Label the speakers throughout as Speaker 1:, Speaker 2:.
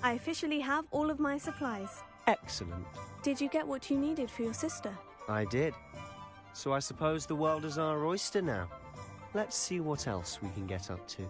Speaker 1: I officially have all of my supplies.
Speaker 2: Excellent.
Speaker 1: Did you get what you needed for your sister?
Speaker 2: I did. So I suppose the world is our oyster now. Let's see what else we can get up to.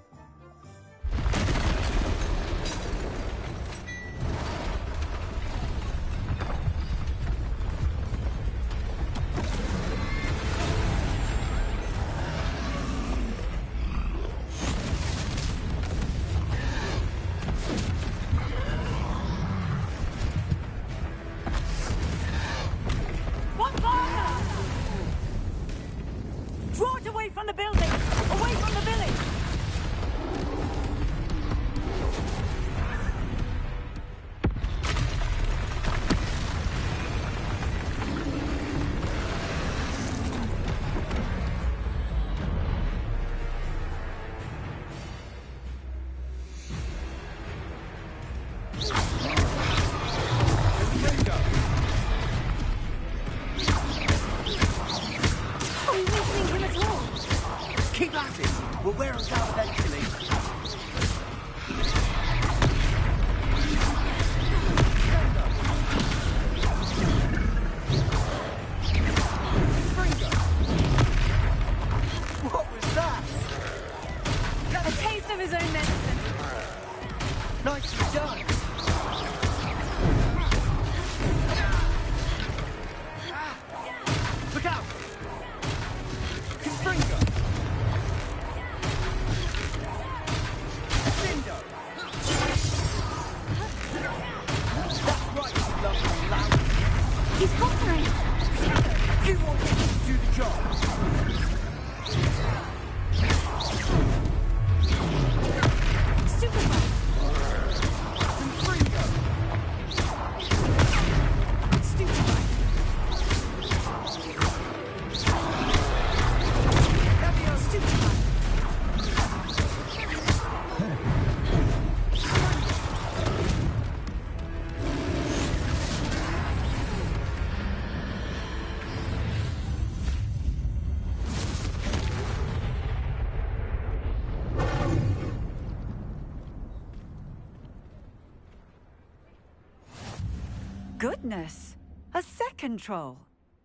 Speaker 3: Goodness! A second troll!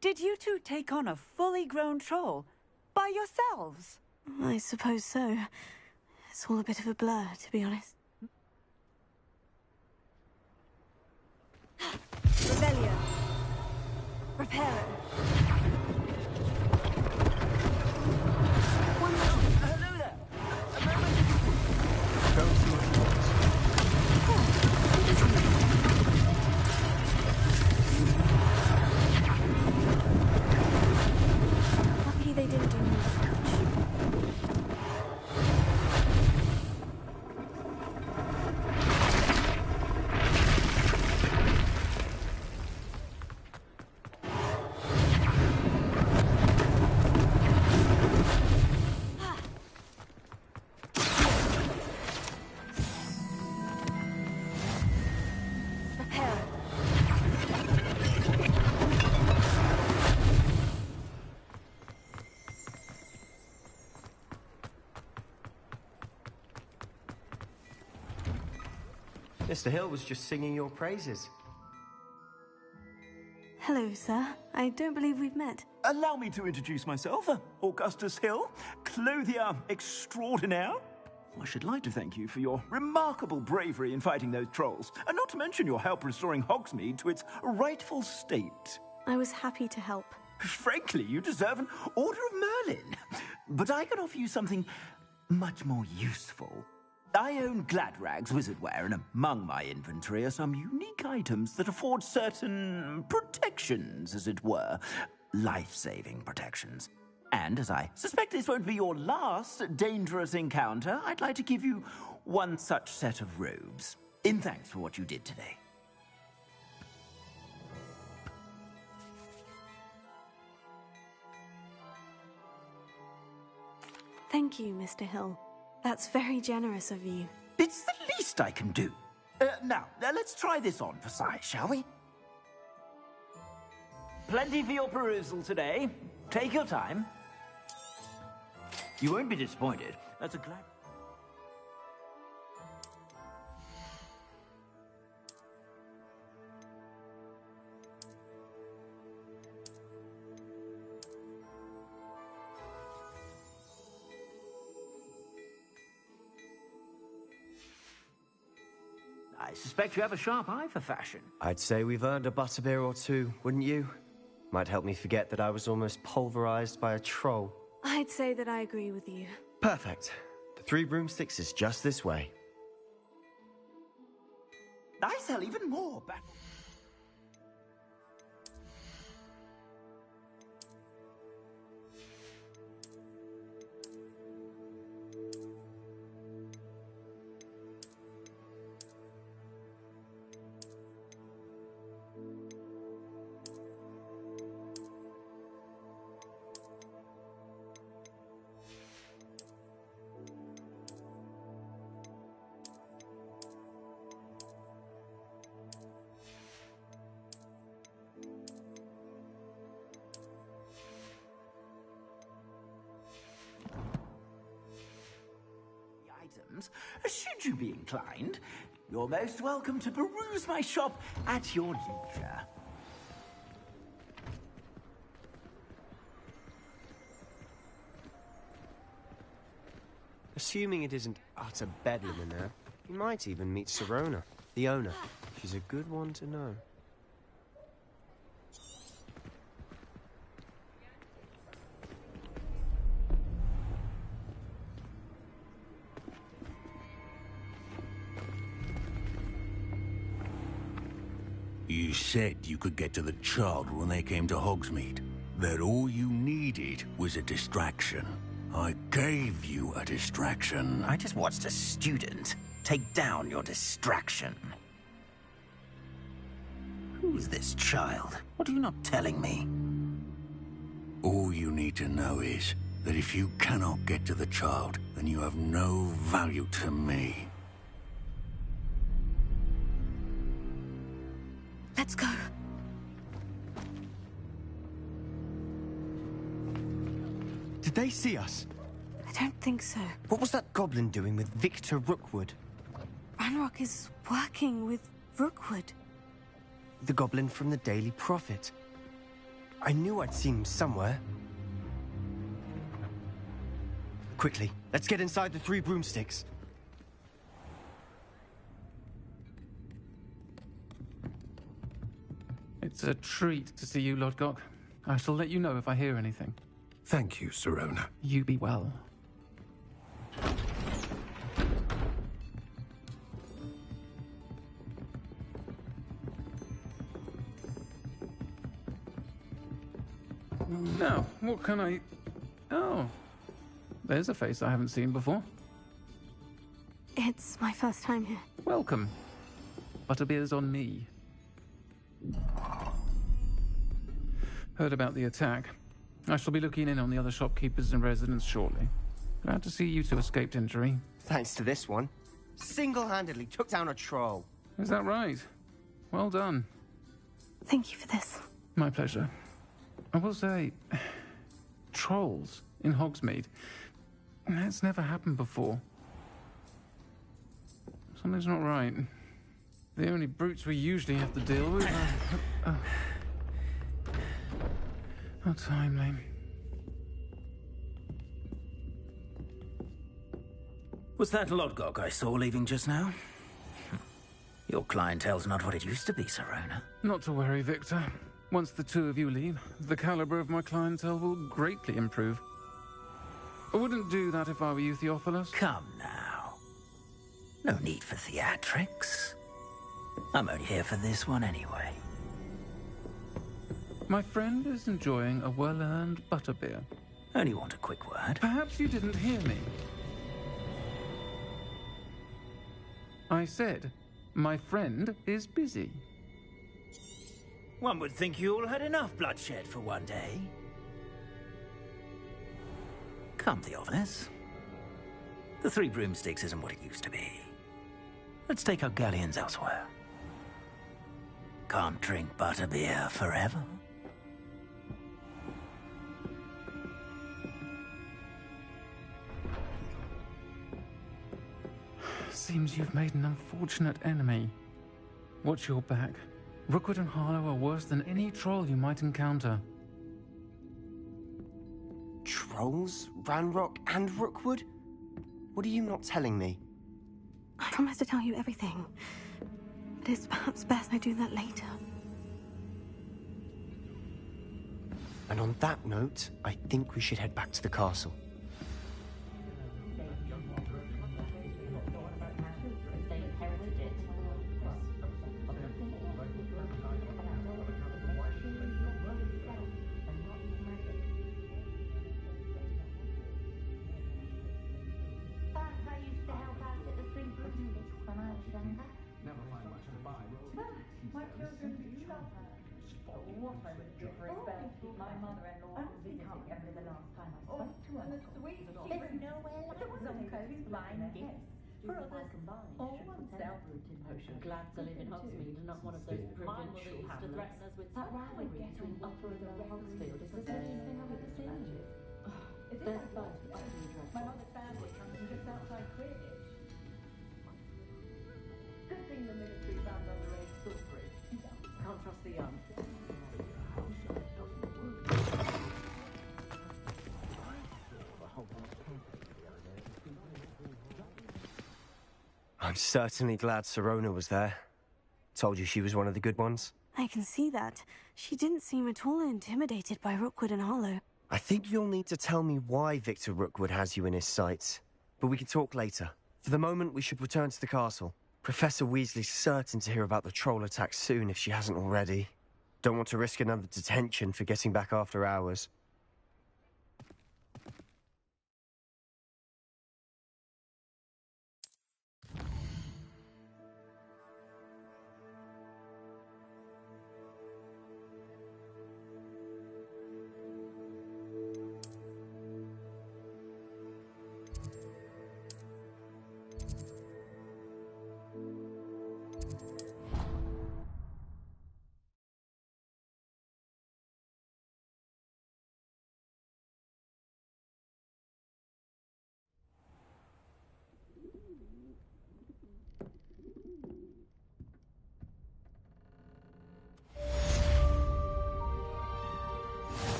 Speaker 3: Did you two take on a fully grown troll? By yourselves?
Speaker 1: I suppose so. It's all a bit of a blur, to be honest. Rebellion. Reparo.
Speaker 4: Hello there. A moment.
Speaker 2: Go see what he wants.
Speaker 1: Lucky they didn't do much.
Speaker 2: Mr. Hill was just singing your praises.
Speaker 1: Hello, sir. I don't believe we've met.
Speaker 4: Allow me to introduce myself, Augustus Hill, clothier extraordinaire. I should like to thank you for your remarkable bravery in fighting those trolls, and not to mention your help restoring Hogsmeade to its rightful state.
Speaker 1: I was happy to help.
Speaker 4: Frankly, you deserve an Order of Merlin. But I can offer you something much more useful. I own Gladrag's wizardware, and among my inventory are some unique items that afford certain protections, as it were. Life-saving protections. And as I suspect this won't be your last dangerous encounter, I'd like to give you one such set of robes, in thanks for what you did today.
Speaker 1: Thank you, Mr. Hill. That's very generous of you.
Speaker 4: It's the least I can do. Now, let's try this on for size, shall we? Plenty for your perusal today. Take your time. You won't be disappointed. That's a glad... I suspect you have a sharp eye for fashion.
Speaker 2: I'd say we've earned a butterbeer or two, wouldn't you? Might help me forget that I was almost pulverized by a troll.
Speaker 1: I'd say that I agree with you.
Speaker 2: Perfect. The Three Broomsticks is just this way.
Speaker 4: I sell even more back. Should you be inclined, you're most welcome to peruse my shop at your leisure.
Speaker 2: Assuming it isn't utter bedlam in there, you might even meet Sirona, the owner. She's a good one to know.
Speaker 5: You said you could get to the child when they came to Hogsmeade. That all you needed was a distraction. I gave you a distraction.
Speaker 4: I just watched a student take down your distraction. Who's this child? What are you not telling me?
Speaker 5: All you need to know is that if you cannot get to the child, then you have no value to me.
Speaker 1: Let's go.
Speaker 2: Did they see us?
Speaker 1: I don't think so.
Speaker 2: What was that goblin doing with Victor Rookwood?
Speaker 1: Ranrock is working with Rookwood.
Speaker 2: The goblin from the Daily Prophet. I knew I'd seen him somewhere. Quickly, let's get inside the Three Broomsticks.
Speaker 6: It's a treat to see you, Lodgok. I shall let you know if I hear anything.
Speaker 5: Thank you, Sirona.
Speaker 6: You be well. Now, what can I... Oh, there's a face I haven't seen before.
Speaker 1: It's my first time here.
Speaker 6: Welcome. Butterbeer's on me. Heard about the attack. I shall be looking in on the other shopkeepers and residents shortly. Glad to see you two escaped injury.
Speaker 2: Thanks to this one. Single-handedly took down a troll.
Speaker 6: Is that right? Well done.
Speaker 1: Thank you for this.
Speaker 6: My pleasure. I will say, trolls in Hogsmeade. That's never happened before. Something's not right. The only brutes we usually have to deal with are... How timely.
Speaker 4: Was that Lodgok I saw leaving just now? Your clientele's not what it used to be, Sirona.
Speaker 6: Not to worry, Victor. Once the two of you leave, the caliber of my clientele will greatly improve. I wouldn't do that if I were you, Theophilus.
Speaker 4: Come now. No need for theatrics. I'm only here for this one anyway.
Speaker 6: My friend is enjoying a well-earned butterbeer.
Speaker 4: Only want a quick word.
Speaker 6: Perhaps you didn't hear me. I said, my friend is busy.
Speaker 4: One would think you all had enough bloodshed for one day. Come, Theophilus. The Three Broomsticks isn't what it used to be. Let's take our galleons elsewhere. Can't drink butterbeer forever.
Speaker 6: Seems you've made an unfortunate enemy. Watch your back. Rookwood and Harlow are worse than any troll you might encounter.
Speaker 2: Trolls? Ranrock and Rookwood? What are you not telling me?
Speaker 1: I'm promised to tell you everything. But it's perhaps best I do that later.
Speaker 2: And on that note, I think we should head back to the castle.
Speaker 7: What I would give for a spare to keep my mother-in-law from visiting every the last time I spoke to her.
Speaker 8: There's nowhere like Zonko's blind guess. For others, or oneself.
Speaker 7: Glad to live in Hogsmeade and not one of those provincial hamlets. To threaten us with that rivalry between Upper and Lower Hogsfield is the same thing with the singers. They're both utterly dreadful.
Speaker 8: My mother's family comes from just outside Quidditch. Good thing the military found underage Thornbury.
Speaker 7: Can't trust the young.
Speaker 2: I'm certainly glad Serona was there. Told you she was one of the good ones.
Speaker 1: I can see that. She didn't seem at all intimidated by Rookwood and Harlow.
Speaker 2: I think you'll need to tell me why Victor Rookwood has you in his sights. But we can talk later. For the moment, we should return to the castle. Professor Weasley's certain to hear about the troll attack soon if she hasn't already. Don't want to risk another detention for getting back after hours.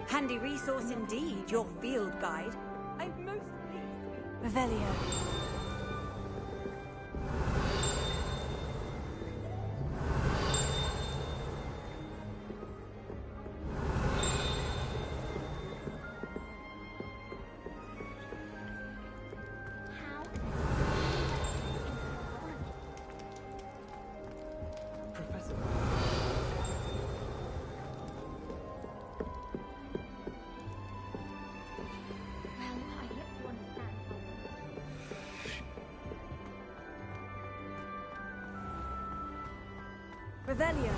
Speaker 3: Handy resource indeed, your field guide.
Speaker 8: I'm most pleased.
Speaker 1: Revelio. Revelio.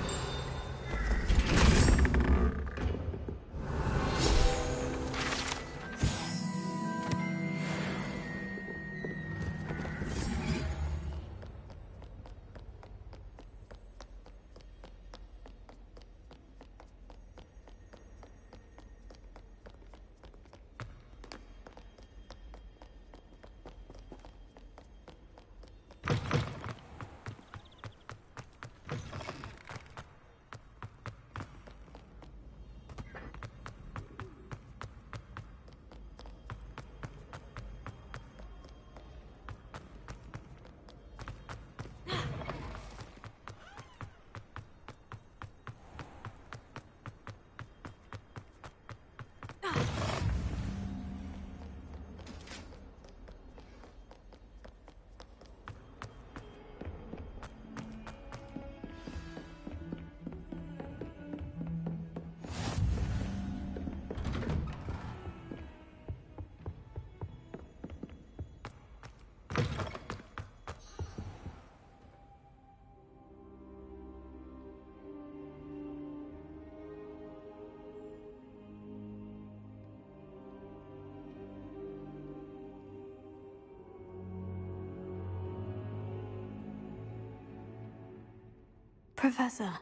Speaker 1: Professor,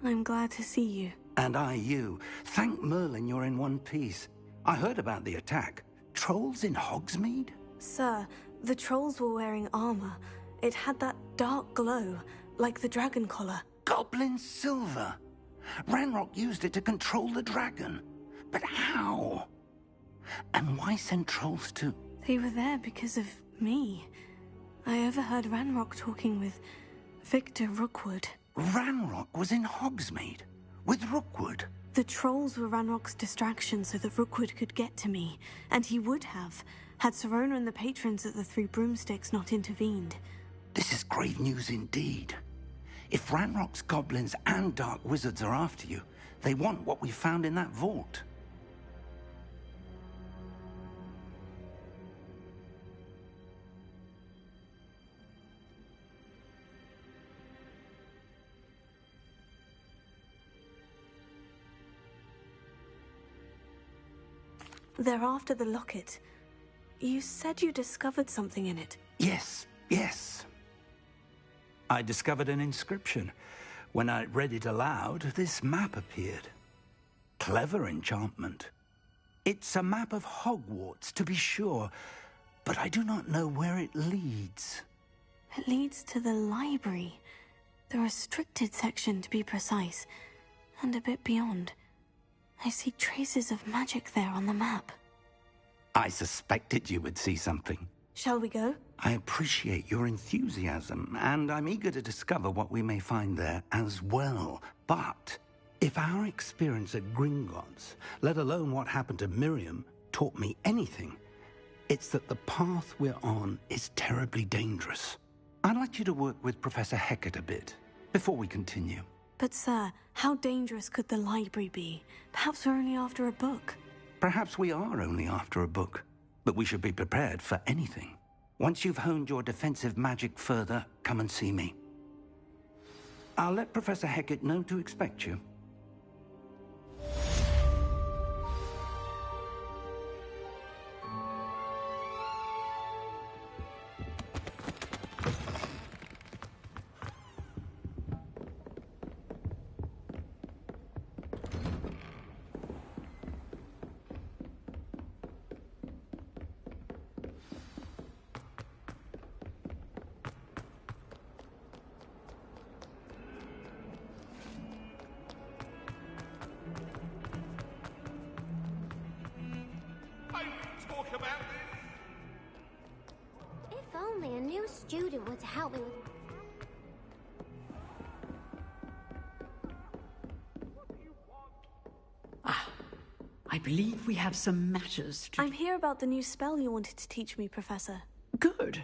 Speaker 1: I'm glad to see you.
Speaker 5: And I you. Thank Merlin you're in one piece. I heard about the attack. Trolls in Hogsmeade?
Speaker 1: Sir, the trolls were wearing armor. It had that dark glow, like the dragon collar.
Speaker 5: Goblin silver. Ranrock used it to control the dragon. But how? And why send trolls to...
Speaker 1: They were there because of me. I overheard Ranrock talking with Victor Rookwood.
Speaker 5: Ranrock was in Hogsmeade? With Rookwood?
Speaker 1: The trolls were Ranrock's distraction so that Rookwood could get to me. And he would have, had Serona and the patrons at the Three Broomsticks not intervened.
Speaker 5: This is grave news indeed. If Ranrock's goblins and dark wizards are after you, they want what we found in that vault.
Speaker 1: They're after the locket. You said you discovered something in it.
Speaker 5: Yes. I discovered an inscription. When I read it aloud, this map appeared. Clever enchantment. It's a map of Hogwarts, to be sure, but I do not know where it leads.
Speaker 1: It leads to the library. The restricted section, to be precise. And a bit beyond. I see traces of magic there on the map.
Speaker 5: I suspected you would see something.
Speaker 1: Shall we go?
Speaker 5: I appreciate your enthusiasm, and I'm eager to discover what we may find there as well. But if our experience at Gringotts, let alone what happened to Miriam, taught me anything, it's that the path we're on is terribly dangerous. I'd like you to work with Professor Hecat a bit before we continue.
Speaker 1: But sir, how dangerous could the library be? Perhaps we're only after a book.
Speaker 5: Perhaps we are only after a book, but we should be prepared for anything. Once you've honed your defensive magic further, come and see me. I'll let Professor Hecat know to expect you.
Speaker 9: If only a new student were to help me with...
Speaker 10: I believe we have some matters to...
Speaker 1: I'm here about the new spell you wanted to teach me, Professor.
Speaker 10: Good.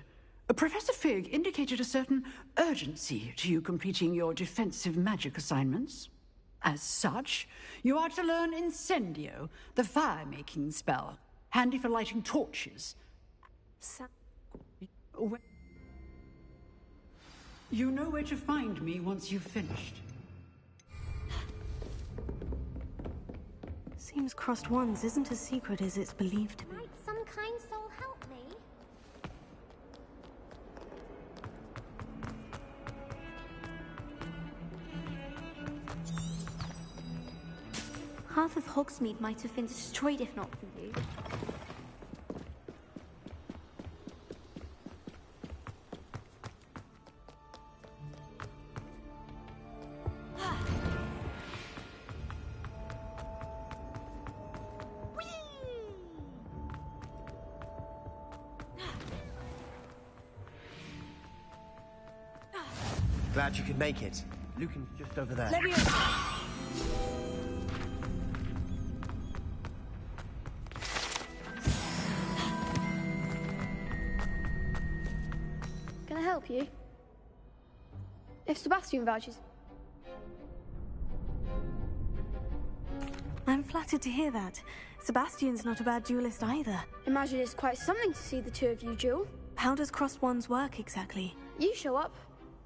Speaker 10: Professor Fig indicated a certain urgency to you completing your defensive magic assignments. As such, you are to learn Incendio, the fire-making spell, handy for lighting torches. You know where to find me once you've finished.
Speaker 1: Seems Crossed Wands isn't as secret as it's believed to be.
Speaker 9: Might some kind soul help me? Half of Hogsmeade might have been destroyed if not for you.
Speaker 2: Glad you could make it. Lucan's just over there.
Speaker 11: Can I help you? If Sebastian vouches.
Speaker 1: I'm flattered to hear that. Sebastian's not a bad duelist either.
Speaker 11: Imagine it's quite something to see the two of you duel.
Speaker 1: How does Crossed Wands work exactly?
Speaker 11: You show up,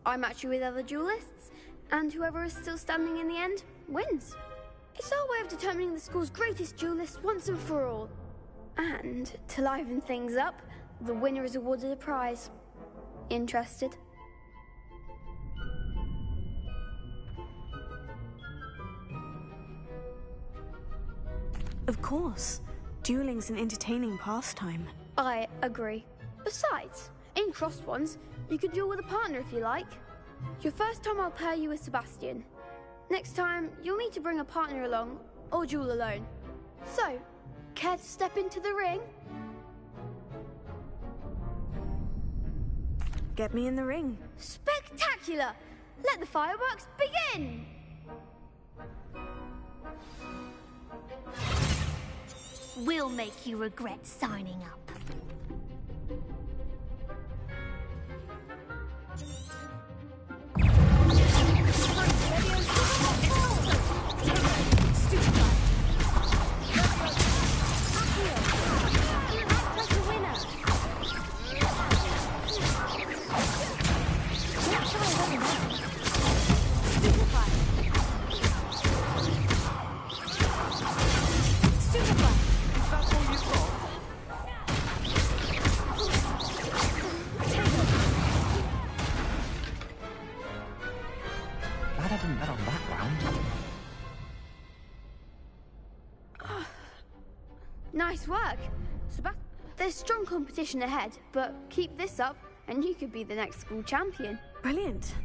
Speaker 11: I match you with other duelists, and whoever is still standing in the end wins. It's our way of determining the school's greatest duelist once and for all. And to liven things up, the winner is awarded a prize. Interested?
Speaker 1: Of course. Dueling's an entertaining pastime.
Speaker 11: I agree. Besides, in crossed ones, you could duel with a partner if you like. Your first time I'll pair you with Sebastian. Next time, you'll need to bring a partner along, or duel alone. So, care to step into the ring?
Speaker 1: Get me in the ring.
Speaker 11: Spectacular! Let the fireworks begin!
Speaker 9: We'll make you regret signing up.
Speaker 4: Glad I didn't bet on that round.
Speaker 11: Nice work. There's strong competition ahead, but keep this up and you could be the next school champion.
Speaker 1: Brilliant.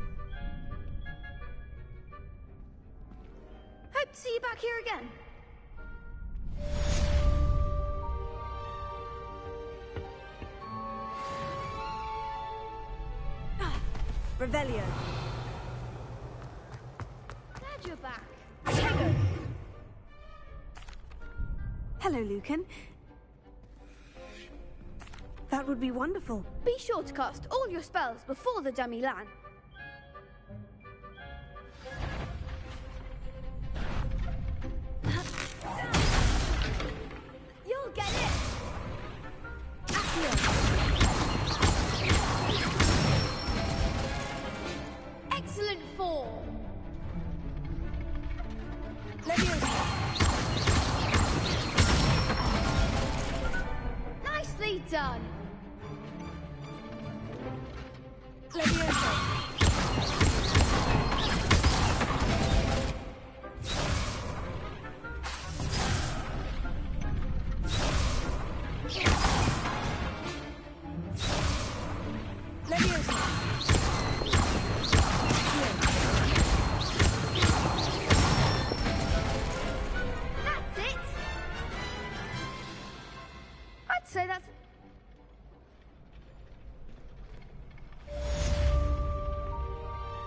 Speaker 11: Hope to see you back here again.
Speaker 1: Revelio.
Speaker 11: Glad you're back.
Speaker 1: Hello, Lucan. That would be wonderful.
Speaker 11: Be sure to cast all your spells before the dummy land. You'll get it! Excellent form! Nicely done! That's it! I'd say that's...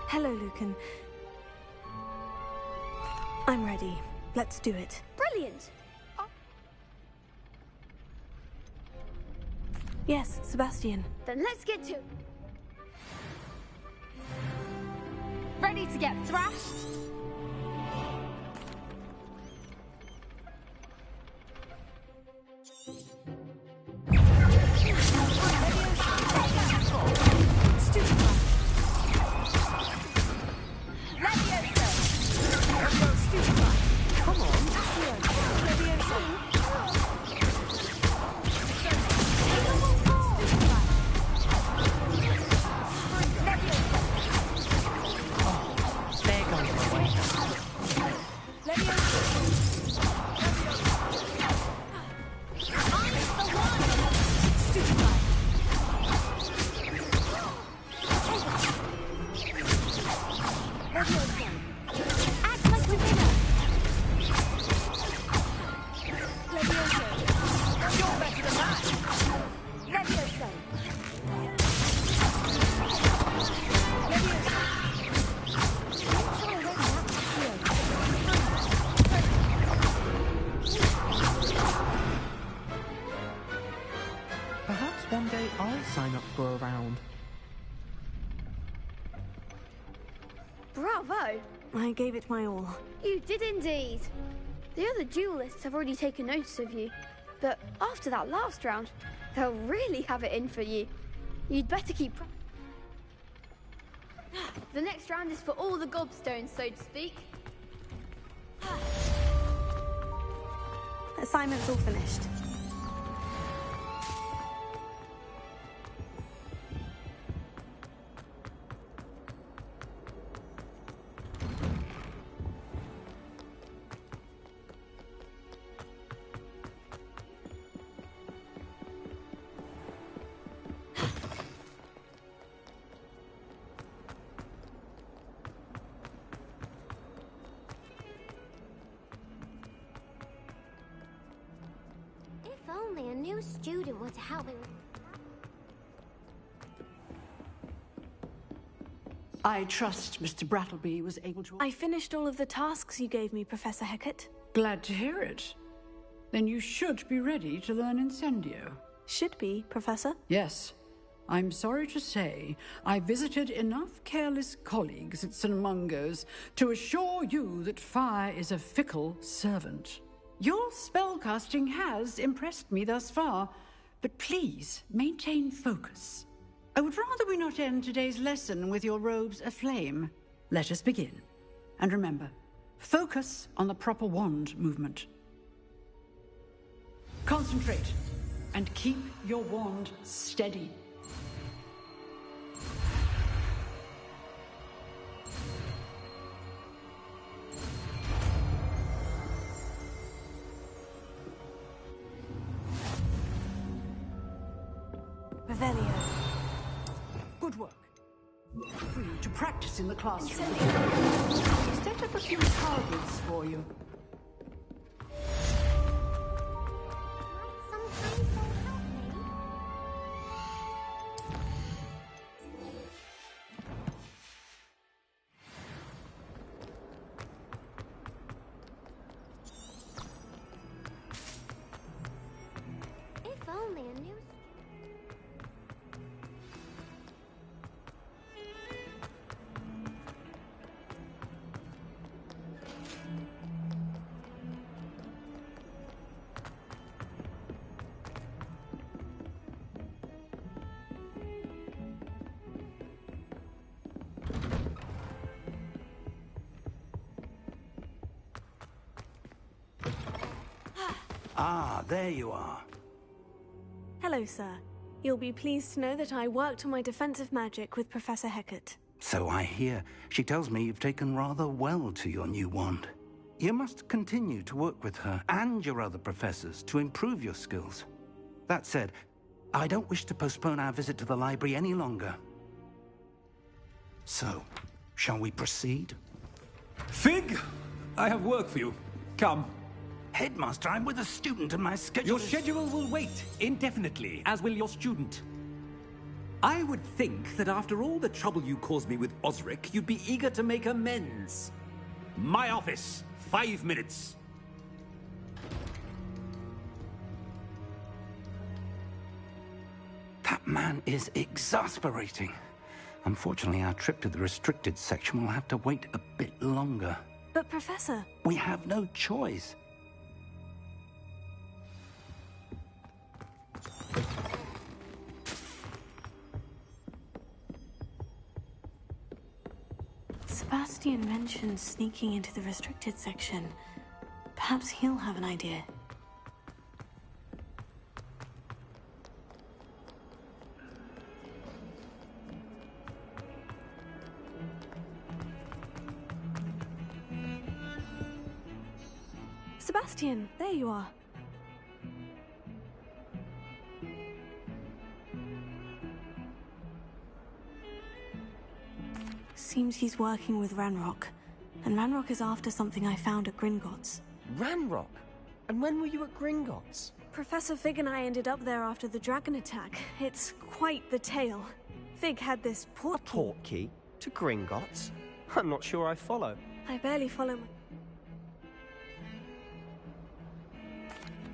Speaker 1: Hello, Lucan. I'm ready. Let's do it.
Speaker 11: Brilliant!
Speaker 1: Yes, Sebastian.
Speaker 11: Then let's get to...
Speaker 12: Ready to get thrashed?
Speaker 13: Perhaps one day I'll sign up for a round.
Speaker 11: Bravo!
Speaker 1: I gave it my all.
Speaker 11: You did indeed. The other duelists have already taken notice of you, but after that last round, they'll really have it in for you. You'd better keep... The next round is for all the gobstones, so to speak.
Speaker 1: Assignment's all finished.
Speaker 9: only a new student were to help me with...
Speaker 10: I trust Mr. Brattleby was able to...
Speaker 1: I finished all of the tasks you gave me, Professor Hecat.
Speaker 10: Glad to hear it. Then you should be ready to learn Incendio.
Speaker 1: Should be, Professor.
Speaker 10: Yes. I'm sorry to say, I visited enough careless colleagues at St. Mungo's to assure you that fire is a fickle servant. Your spellcasting has impressed me thus far, but please maintain focus. I would rather we not end today's lesson with your robes aflame. Let us begin. And remember, focus on the proper wand movement. Concentrate, and keep your wand steady.
Speaker 1: Revelio.
Speaker 10: Good work. Free to practice in the classroom. Set up a few targets for you.
Speaker 9: Sometimes they'll help me. If only a new...
Speaker 5: Ah, there you are.
Speaker 1: Hello, sir. You'll be pleased to know that I worked on my defensive magic with Professor Hecat.
Speaker 5: So I hear. She tells me you've taken rather well to your new wand. You must continue to work with her and your other professors to improve your skills. That said, I don't wish to postpone our visit to the library any longer. So, shall we proceed?
Speaker 14: Fig! I have work for you. Come.
Speaker 5: Headmaster, I'm with a student and my schedule
Speaker 14: Your schedule will wait indefinitely, as will your student. I would think that after all the trouble you caused me with Osric, you'd be eager to make amends. My office, 5 minutes.
Speaker 5: That man is exasperating. Unfortunately, our trip to the restricted section will have to wait a bit longer.
Speaker 1: But, Professor...
Speaker 5: We have no choice.
Speaker 1: Sebastian mentioned sneaking into the restricted section. Perhaps he'll have an idea. Sebastian, there you are. Seems he's working with Ranrock. And Ranrock is after something I found at Gringotts.
Speaker 2: Ranrock? And when were you at Gringotts?
Speaker 1: Professor Fig and I ended up there after the dragon attack. It's quite the tale. Fig had this portkey.
Speaker 2: A portkey? To Gringotts? I'm not sure I follow.
Speaker 1: I barely follow my...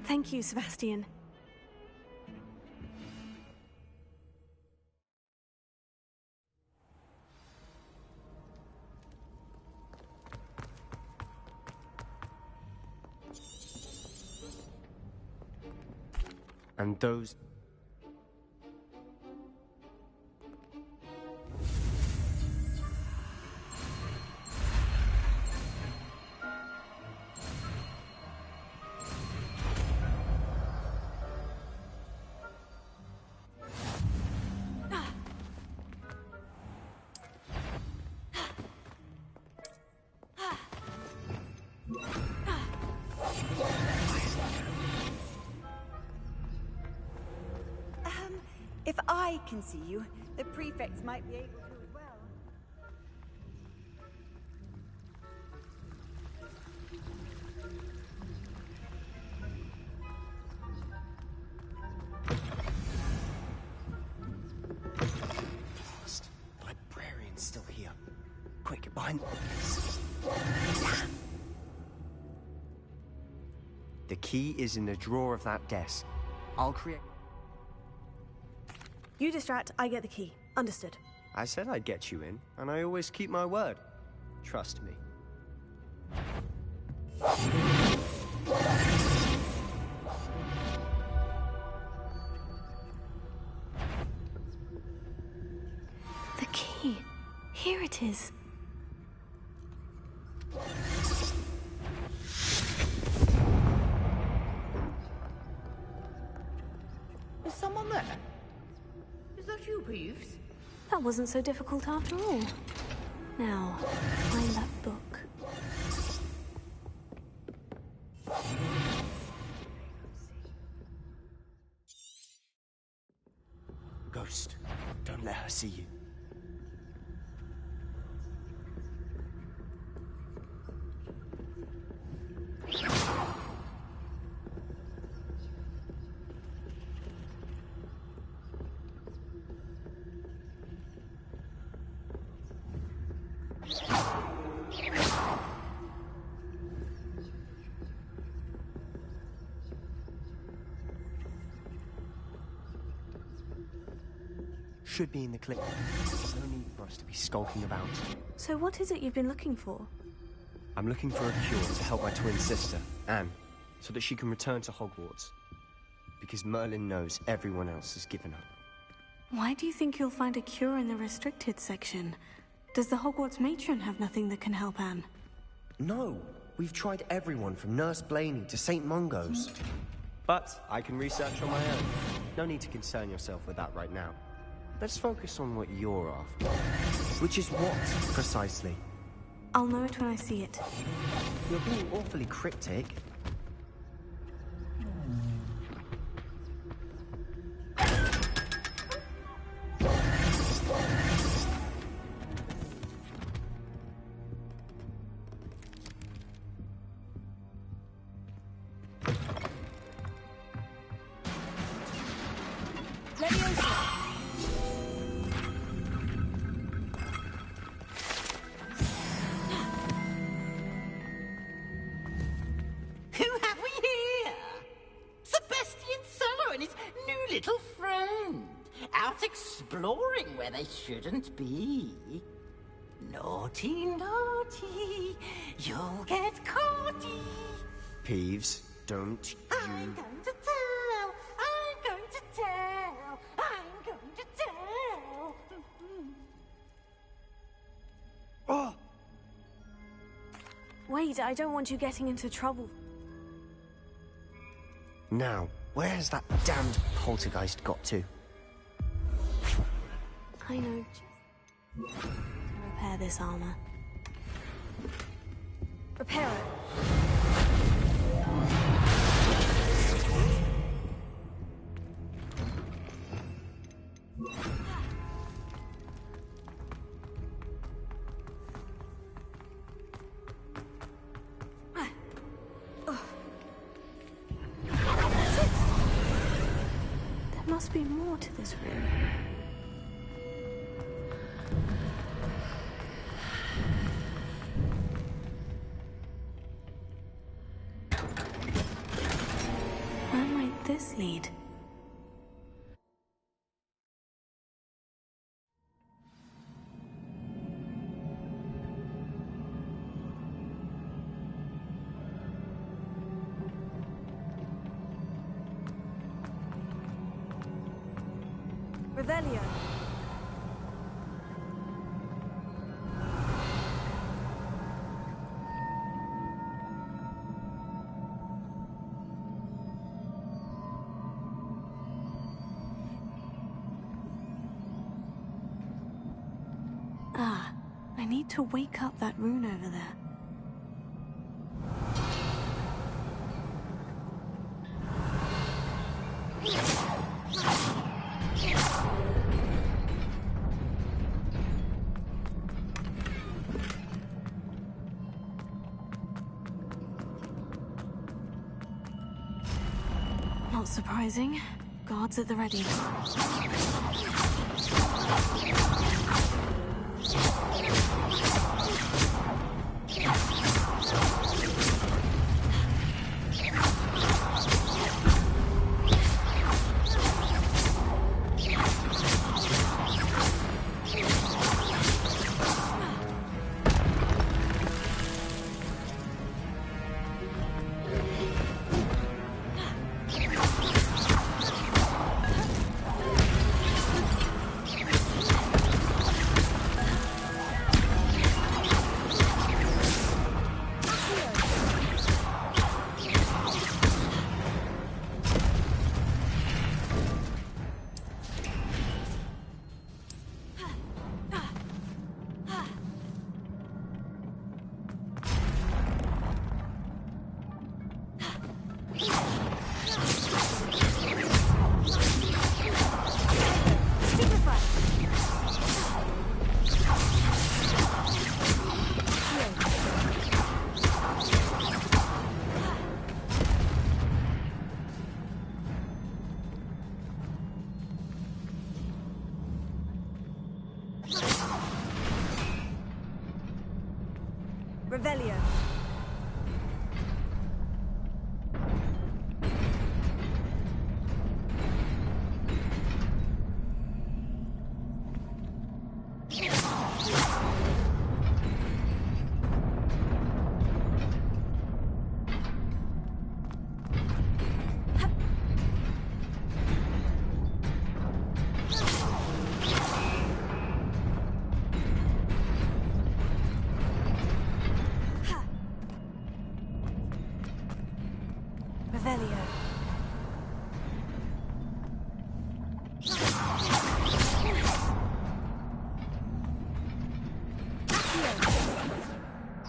Speaker 1: Thank you, Sebastian.
Speaker 2: And those...
Speaker 3: If I can see you, the prefects might be able to as well.
Speaker 2: The key is in the drawer of that desk. I'll create...
Speaker 15: You distract, I get the key. Understood.
Speaker 2: I said I'd get you in, and I always keep my word. Trust me.
Speaker 1: The key. Here it is.
Speaker 8: Is someone there? Is that you, Peeves?
Speaker 1: That wasn't so difficult after all. Now, find that book.
Speaker 2: Ghost, don't let her see you. Should be in the clip. There's no need for us to be skulking about.
Speaker 1: So what is it you've been looking for?
Speaker 2: I'm looking for a cure to help my twin sister, Anne, so that she can return to Hogwarts. Because Merlin knows everyone else has given up.
Speaker 1: Why do you think you'll find a cure in the restricted section? Does the Hogwarts matron have nothing that can help Anne?
Speaker 2: No, we've tried everyone from Nurse Blaney to St. Mungo's. But I can research on my own. No need to concern yourself with that right now. Let's focus on what you're after. Which is what, precisely?
Speaker 1: I'll know it when I see it.
Speaker 2: You're being awfully cryptic.
Speaker 8: Exploring where they shouldn't be. Naughty, naughty, you'll get caughty.
Speaker 2: Peeves, don't you...
Speaker 8: I'm going to tell, I'm going to tell, I'm going to tell.
Speaker 2: Oh!
Speaker 1: Wait, I don't want you getting into trouble.
Speaker 2: Now, where has that damned poltergeist got to?
Speaker 1: I know. To repair this armor. Repair it. That's it. There must be more to this room. This lead. Revelio. I need to wake up that rune over there. Not surprising. Guards at the ready.
Speaker 15: Revelio. Revelio.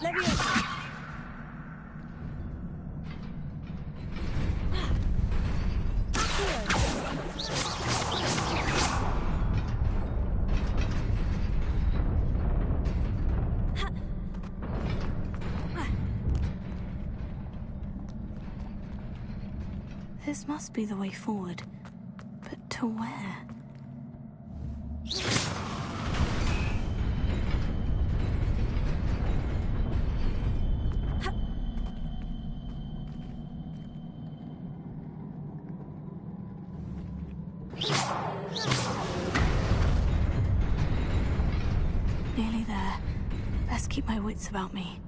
Speaker 15: Leviosa.
Speaker 1: This must be the way forward. But to where? Nearly there. Best keep my wits about me.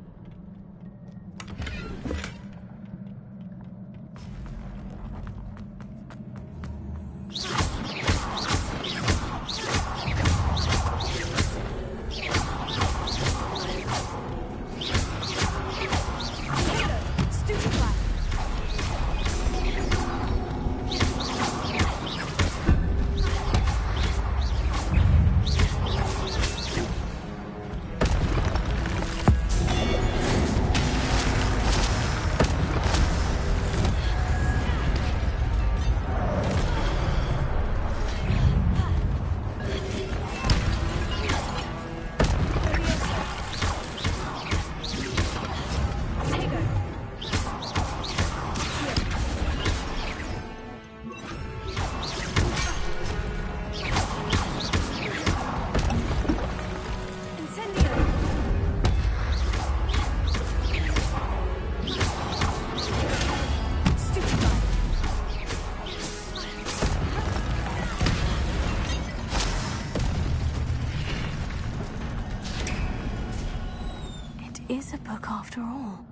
Speaker 1: Is a book after all.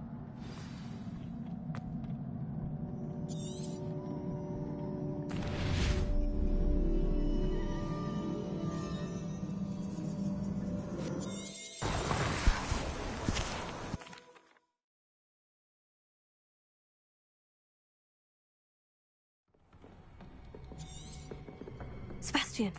Speaker 1: Sebastian.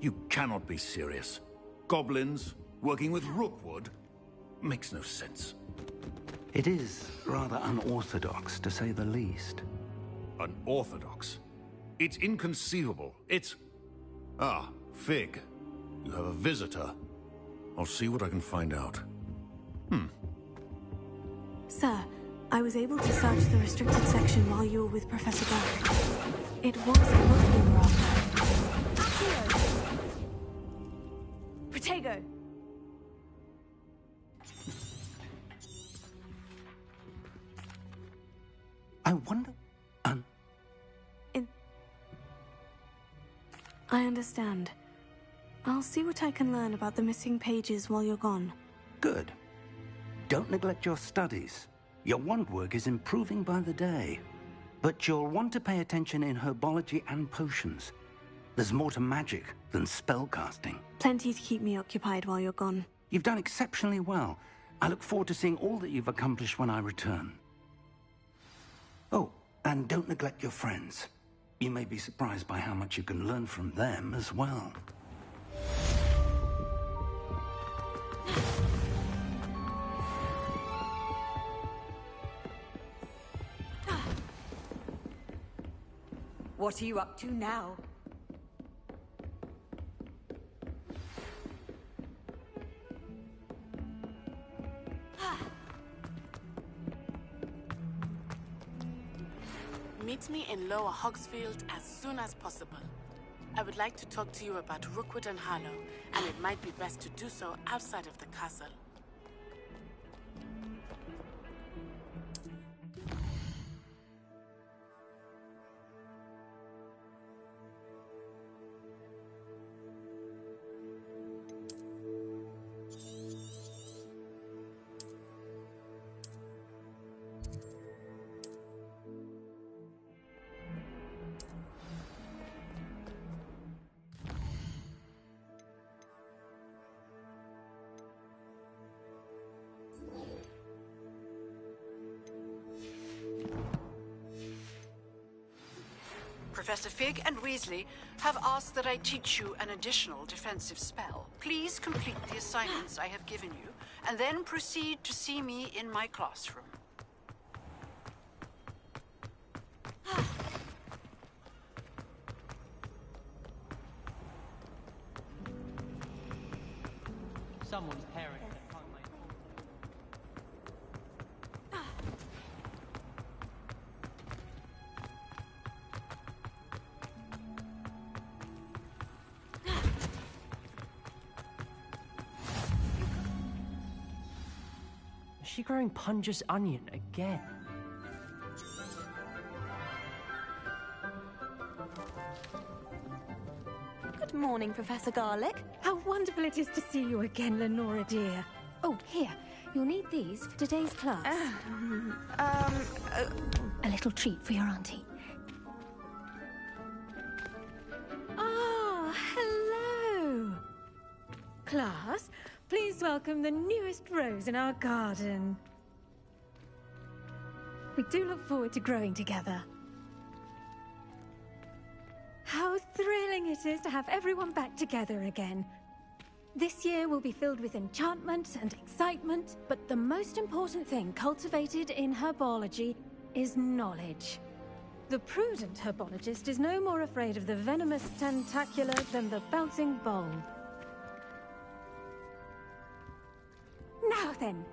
Speaker 16: You cannot be serious. Goblins working with Rookwood makes no sense.
Speaker 5: It is rather unorthodox, to say the least.
Speaker 16: Unorthodox? It's inconceivable. It's... Ah, Fig. You have a visitor. I'll see what I can find out.
Speaker 1: Sir, I was able to search the restricted section while you were with Professor Black. It was a book we were after.
Speaker 15: Potato!
Speaker 5: I wonder...
Speaker 1: I understand. I'll see what I can learn about the missing pages while you're gone.
Speaker 5: Good. Don't neglect your studies. Your wand work is improving by the day. But you'll want to pay attention in herbology and potions. There's more to magic than spellcasting.
Speaker 1: Plenty to keep me occupied while you're gone.
Speaker 5: You've done exceptionally well. I look forward to seeing all that you've accomplished when I return. Oh, and don't neglect your friends. You may be surprised by how much you can learn from them as well.
Speaker 3: What are you up to now?
Speaker 17: Meet me in Lower Hogsfield as soon as possible. I would like to talk to you about Rookwood and Harlow, and it might be best to do so outside of the castle.
Speaker 10: Professor Fig and Weasley have asked that I teach you an additional defensive spell. Please complete the assignments I have given you, and then proceed to see me in my classroom.
Speaker 18: Someone's parent.
Speaker 13: Is she growing Punja's onion again?
Speaker 19: Good morning, Professor Garlick.
Speaker 20: How wonderful it is to see you again, Lenora dear.
Speaker 19: Oh, here. You'll need these for today's class. A little treat for your auntie.
Speaker 20: Ah, hello. Class, please welcome the newest rose in our garden. We do look forward to growing together. How thrilling it is to have everyone back together again. This year will be filled with enchantment and excitement, but the most important thing cultivated in herbology is knowledge. The prudent herbologist is no more afraid of the venomous tentacular than the bouncing bulb. Now then,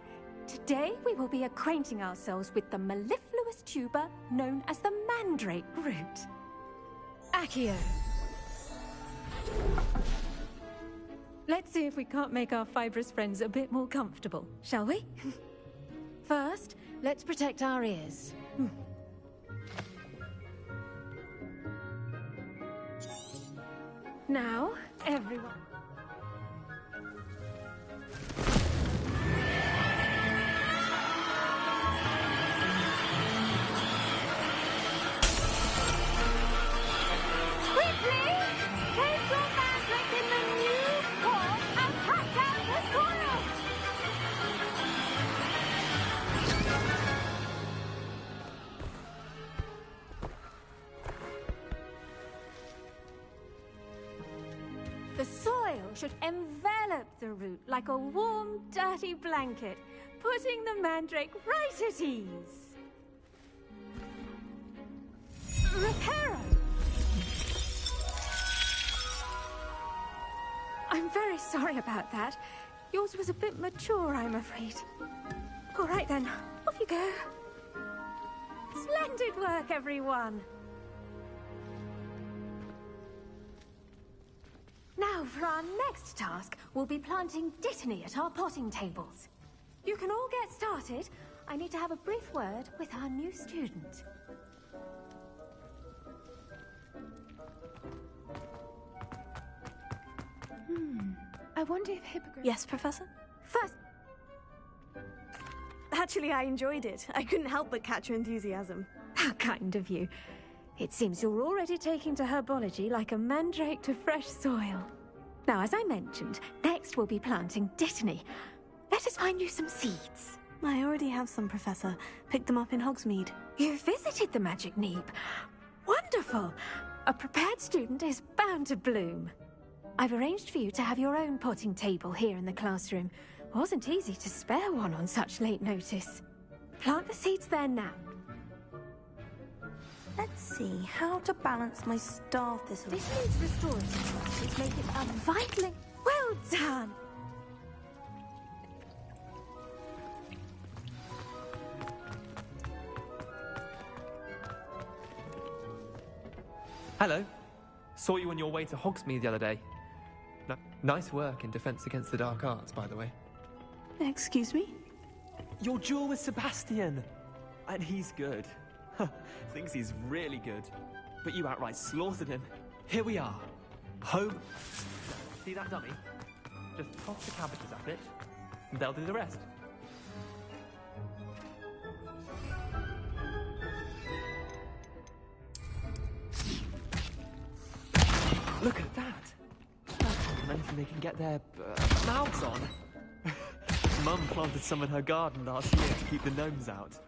Speaker 20: today we will be acquainting ourselves with the mellifluous tuber known as the mandrake root. Accio. Let's see if we can't make our fibrous friends a bit more comfortable, shall we? First, let's protect our ears. Now, everyone. The soil should envelop the root like a warm, dirty blanket, putting the mandrake right at ease. Reparo! I'm very sorry about that. Yours was a bit mature, I'm afraid. All right then, off you go. Splendid work, everyone. Now, for our next task, we'll be planting dittany at our potting tables. You can all get started. I need to have a brief word with our new student.
Speaker 21: I wonder if Hippogriff...
Speaker 1: Yes, Professor?
Speaker 20: First...
Speaker 1: Actually, I enjoyed it. I couldn't help but catch your enthusiasm.
Speaker 20: How kind of you. It seems you're already taking to herbology like a mandrake to fresh soil. Now, as I mentioned, next we'll be planting dittany. Let us find you some seeds.
Speaker 1: I already have some, Professor. Picked them up in Hogsmeade.
Speaker 20: You visited the Magic Neep. Wonderful! A prepared student is bound to bloom. I've arranged for you to have your own potting table here in the classroom. Wasn't easy to spare one on such late notice. Plant the seeds there now.
Speaker 1: Let's see, how to balance my star thistle.
Speaker 20: This needs restorative. Let's make it a vitally... Well done!
Speaker 22: Hello. Saw you on your way to Hogsmeade the other day. Nice work in Defense Against the Dark Arts, by the way.
Speaker 1: Excuse me?
Speaker 22: Your duel with Sebastian! And he's good. Thinks he's really good. But you outright slaughtered him. Here we are. Home. See that dummy? Just toss the cabbages at it, and they'll do the rest. Look at that! Anything they can get their mouths on. Mum planted some in her garden last year to keep the gnomes out.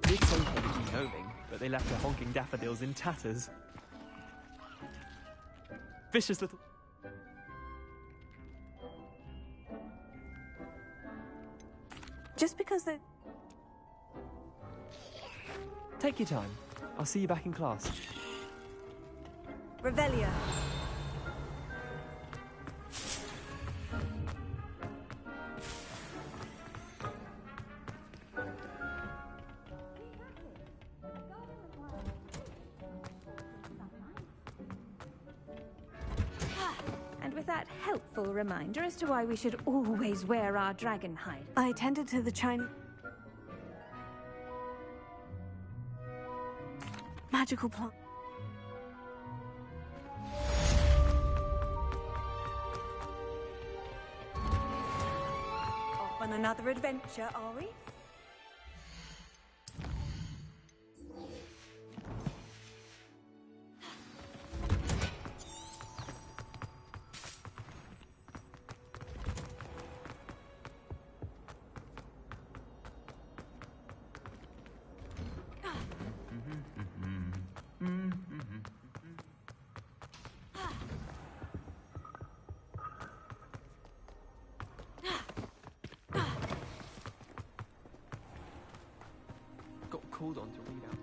Speaker 22: It's okay to be gnoming, but they left the honking daffodils in tatters. Vicious little...
Speaker 1: Just because they...
Speaker 22: Take your time. I'll see you back in class.
Speaker 1: Revelia.
Speaker 20: That helpful reminder as to why we should always wear our dragon hide.
Speaker 1: I attended to the Chinese... magical plant.
Speaker 15: Off on another adventure, are we?
Speaker 22: Got called on to read out loud.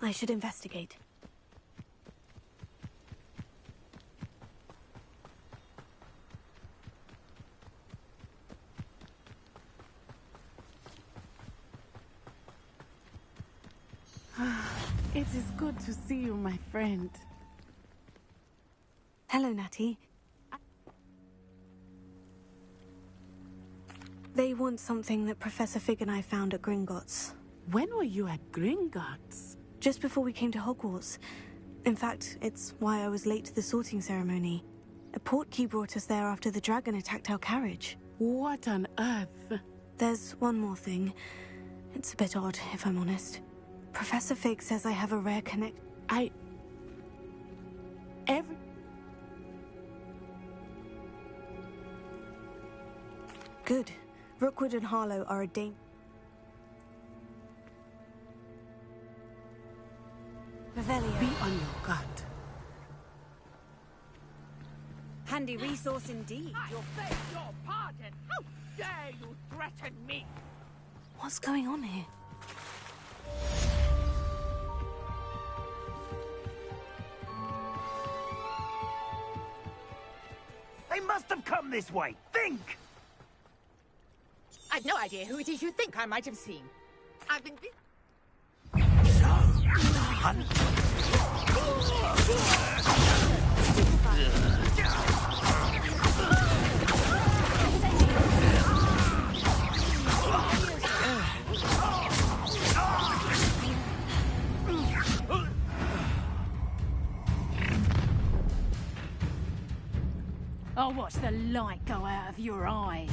Speaker 1: I should investigate.
Speaker 17: It is good to see you, my friend.
Speaker 1: Hello, Natty. They want something that Professor Fig and I found at Gringotts.
Speaker 17: When were you at Gringotts?
Speaker 1: Just before we came to Hogwarts. In fact, it's why I was late to the sorting ceremony. A portkey brought us there after the dragon attacked our carriage.
Speaker 17: What on earth?
Speaker 1: There's one more thing. It's a bit odd, if I'm honest. Professor Fig says I have a rare connect... Good. Rookwood and Harlow are a danger. Revelio.
Speaker 17: Be on your guard.
Speaker 3: Handy resource indeed.
Speaker 8: I beg your pardon. How dare you threaten me?
Speaker 1: What's going on here?
Speaker 4: They must have come this way. Think!
Speaker 8: I've no idea who it is you think I might have seen. I've been...
Speaker 10: I'll watch the light go out of your eyes.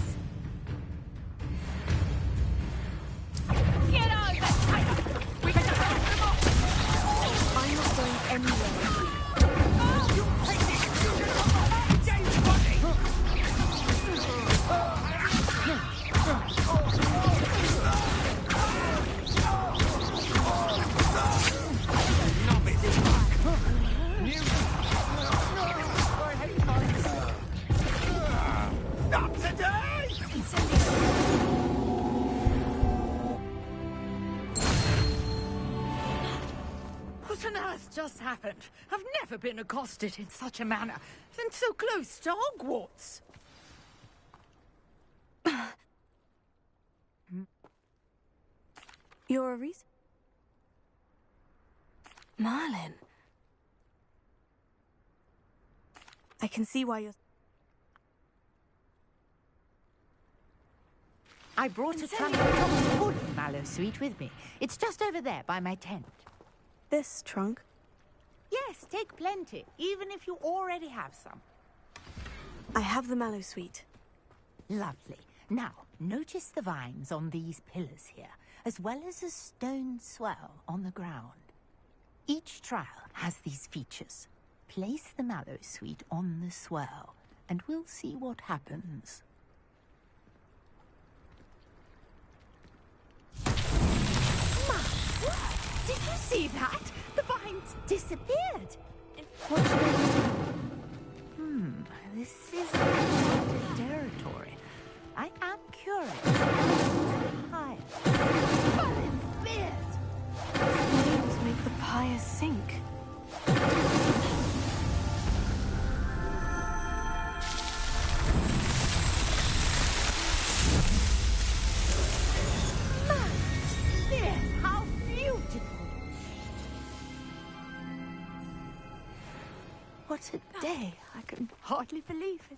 Speaker 8: Get over! We can have them all!
Speaker 1: I'm not going anywhere.
Speaker 4: Not today!
Speaker 8: What on earth just happened? I've never been accosted in such a manner, and so close to Hogwarts.
Speaker 1: You're a reason? Merlin. I can see why you're...
Speaker 6: I brought a trunk full of mallow sweet with me. It's just over there by my tent.
Speaker 1: This trunk?
Speaker 6: Yes, take plenty, even if you already have some.
Speaker 1: I have the mallow sweet.
Speaker 6: Lovely. Now, notice the vines on these pillars here, as well as a stone swell on the ground. Each trial has these features. Place the mallow sweet on the swell, and we'll see what happens.
Speaker 8: Did you see that? The vines disappeared.
Speaker 6: This is uncharted territory. I am curious. Hi.
Speaker 8: Merlin's beard!
Speaker 1: Flames make the pyre sink.
Speaker 8: How beautiful!
Speaker 6: What a day. I can hardly believe it.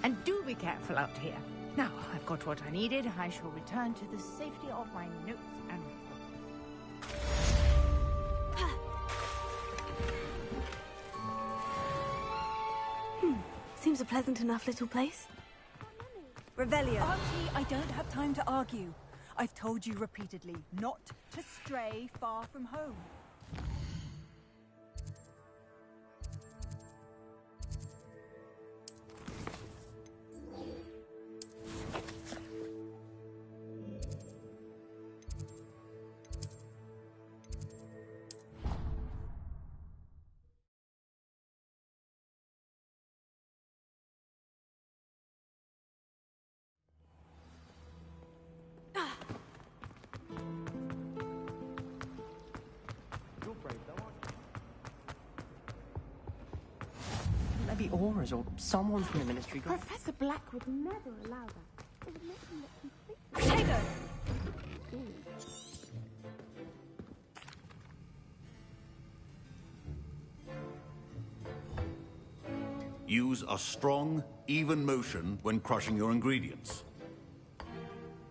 Speaker 8: And do be careful out here. Now, I've got what I needed. I shall return to the safety of my notes and
Speaker 1: Seems a pleasant enough little place.
Speaker 3: Revelio.
Speaker 7: Auntie, I don't have time to argue. I've told you repeatedly not to stray far from home.
Speaker 13: be auras or someone from the ministry.
Speaker 9: Professor Black would never allow that. It would make him look
Speaker 7: Potato!
Speaker 16: Use a strong, even motion when crushing your ingredients.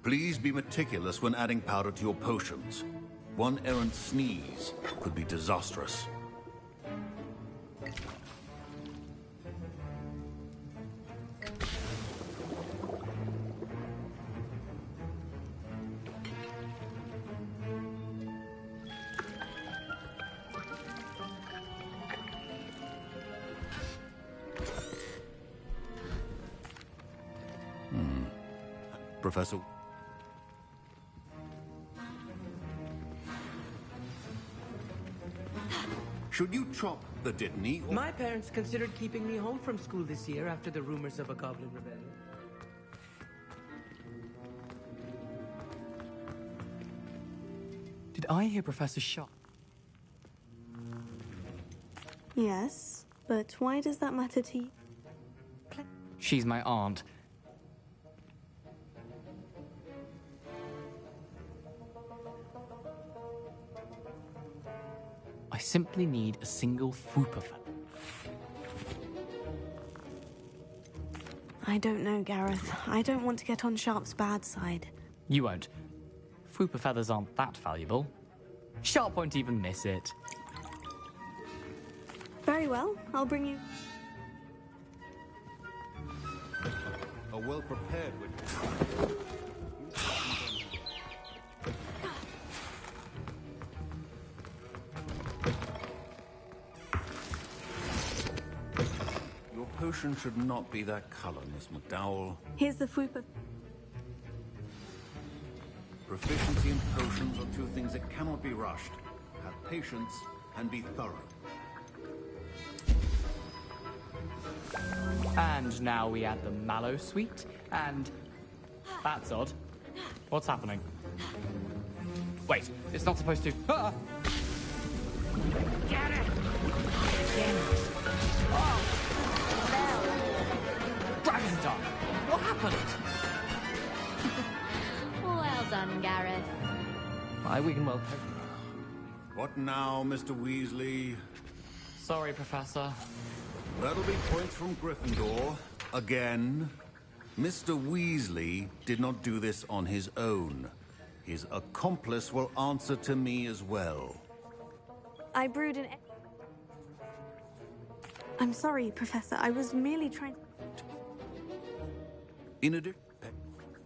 Speaker 16: Please be meticulous when adding powder to your potions. One errant sneeze could be disastrous. Professor... Should you chop the Dittany or...
Speaker 11: My parents considered keeping me home from school this year after the rumors of a goblin rebellion.
Speaker 22: Did I hear Professor Sharp?
Speaker 1: Yes, but why does that matter to you?
Speaker 22: She's my aunt. I simply need a single Fooper feather.
Speaker 1: I don't know, Gareth. I don't want to get on Sharp's bad side.
Speaker 22: You won't. Fooper feathers aren't that valuable. Sharp won't even miss it.
Speaker 1: Very well, I'll bring you...
Speaker 16: A well-prepared witness. Your potion should not be that color, Miss McDowell.
Speaker 1: Here's the Fooper...
Speaker 16: Proficiency and potions are two things that cannot be rushed. Have patience and be thorough.
Speaker 22: And now we add the mallow sweet, and... That's odd. What's happening? Wait, it's not supposed to... Ah!
Speaker 8: Get it!
Speaker 22: Dragon's Dark! What happened?
Speaker 19: Well done, Gareth.
Speaker 22: I Wigan well.
Speaker 16: What now, Mr. Weasley?
Speaker 22: Sorry, Professor.
Speaker 16: That'll be points from Gryffindor. Again. Mr. Weasley did not do this on his own. His accomplice will answer to me as well.
Speaker 1: I brewed an... I'm sorry, Professor. I was merely trying...
Speaker 16: In addition...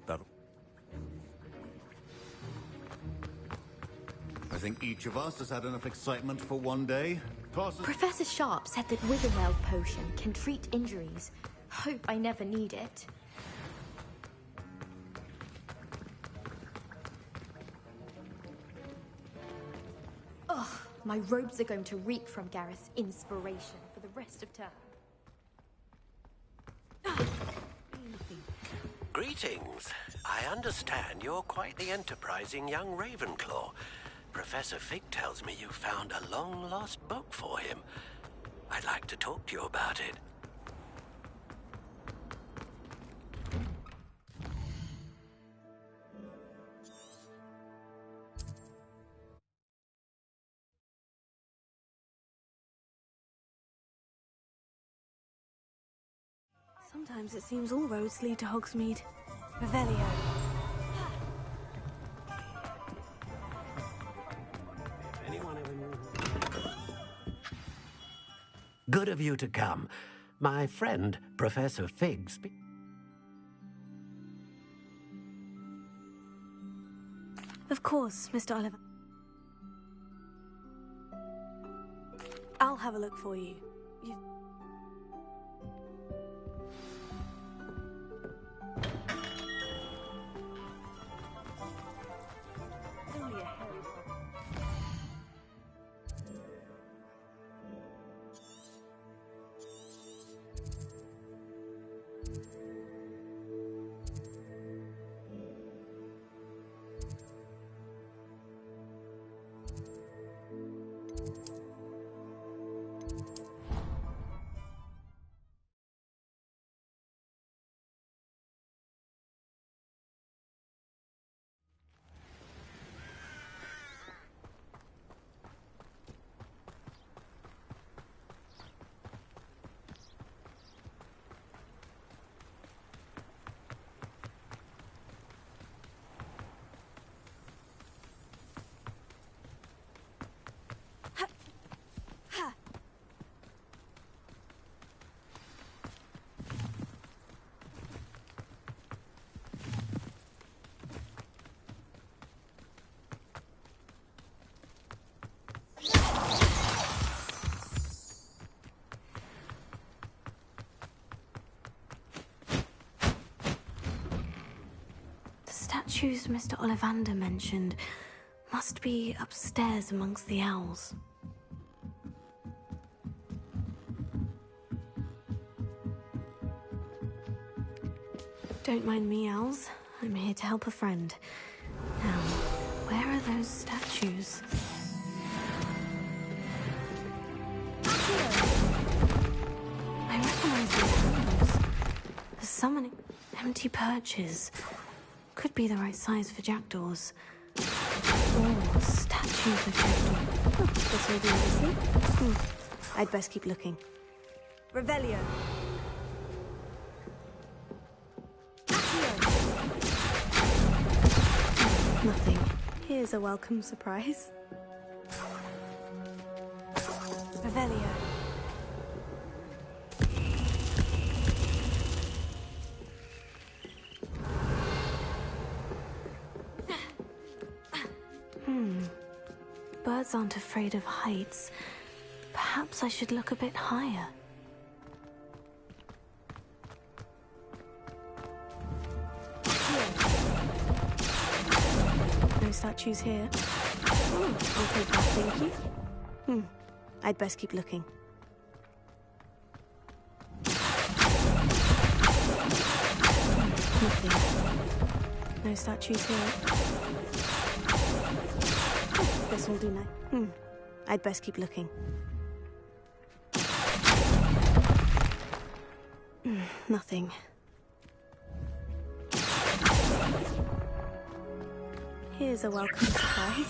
Speaker 16: That'll... I think each of us has had enough excitement for one day. Classes...
Speaker 19: Professor Sharp said that Witherweld potion can treat injuries. Hope I never need it. Ugh, my robes are going to reek from Gareth's inspiration for the rest of term.
Speaker 12: Greetings. I understand you're quite the enterprising young Ravenclaw. Professor Fig tells me you found a long-lost book for him. I'd like to talk to you about it.
Speaker 1: Sometimes it seems all roads lead to Hogsmeade. Revelio.
Speaker 12: Good of you to come. My friend, Professor Fig,
Speaker 1: Of course, Mr. Oliver. I'll have a look for you. statues Mr. Ollivander mentioned must be upstairs amongst the owls. Don't mind me, owls. I'm here to help a friend. Now, where are those statues? I recognize these handles. The summoning empty perches. Could be the right size for jackdaws. Oh, statues of jackdaw. Oh, this will be easy. I'd best keep looking.
Speaker 15: Revelio.
Speaker 1: Nothing. Here's a welcome surprise.
Speaker 15: Revelio.
Speaker 1: Birds aren't afraid of heights. Perhaps I should look a bit higher. No statues here. I'll take that, thank you. I'd best keep looking. Nothing. No statues here. This will do now. I'd best keep looking. Nothing. Here's a welcome surprise.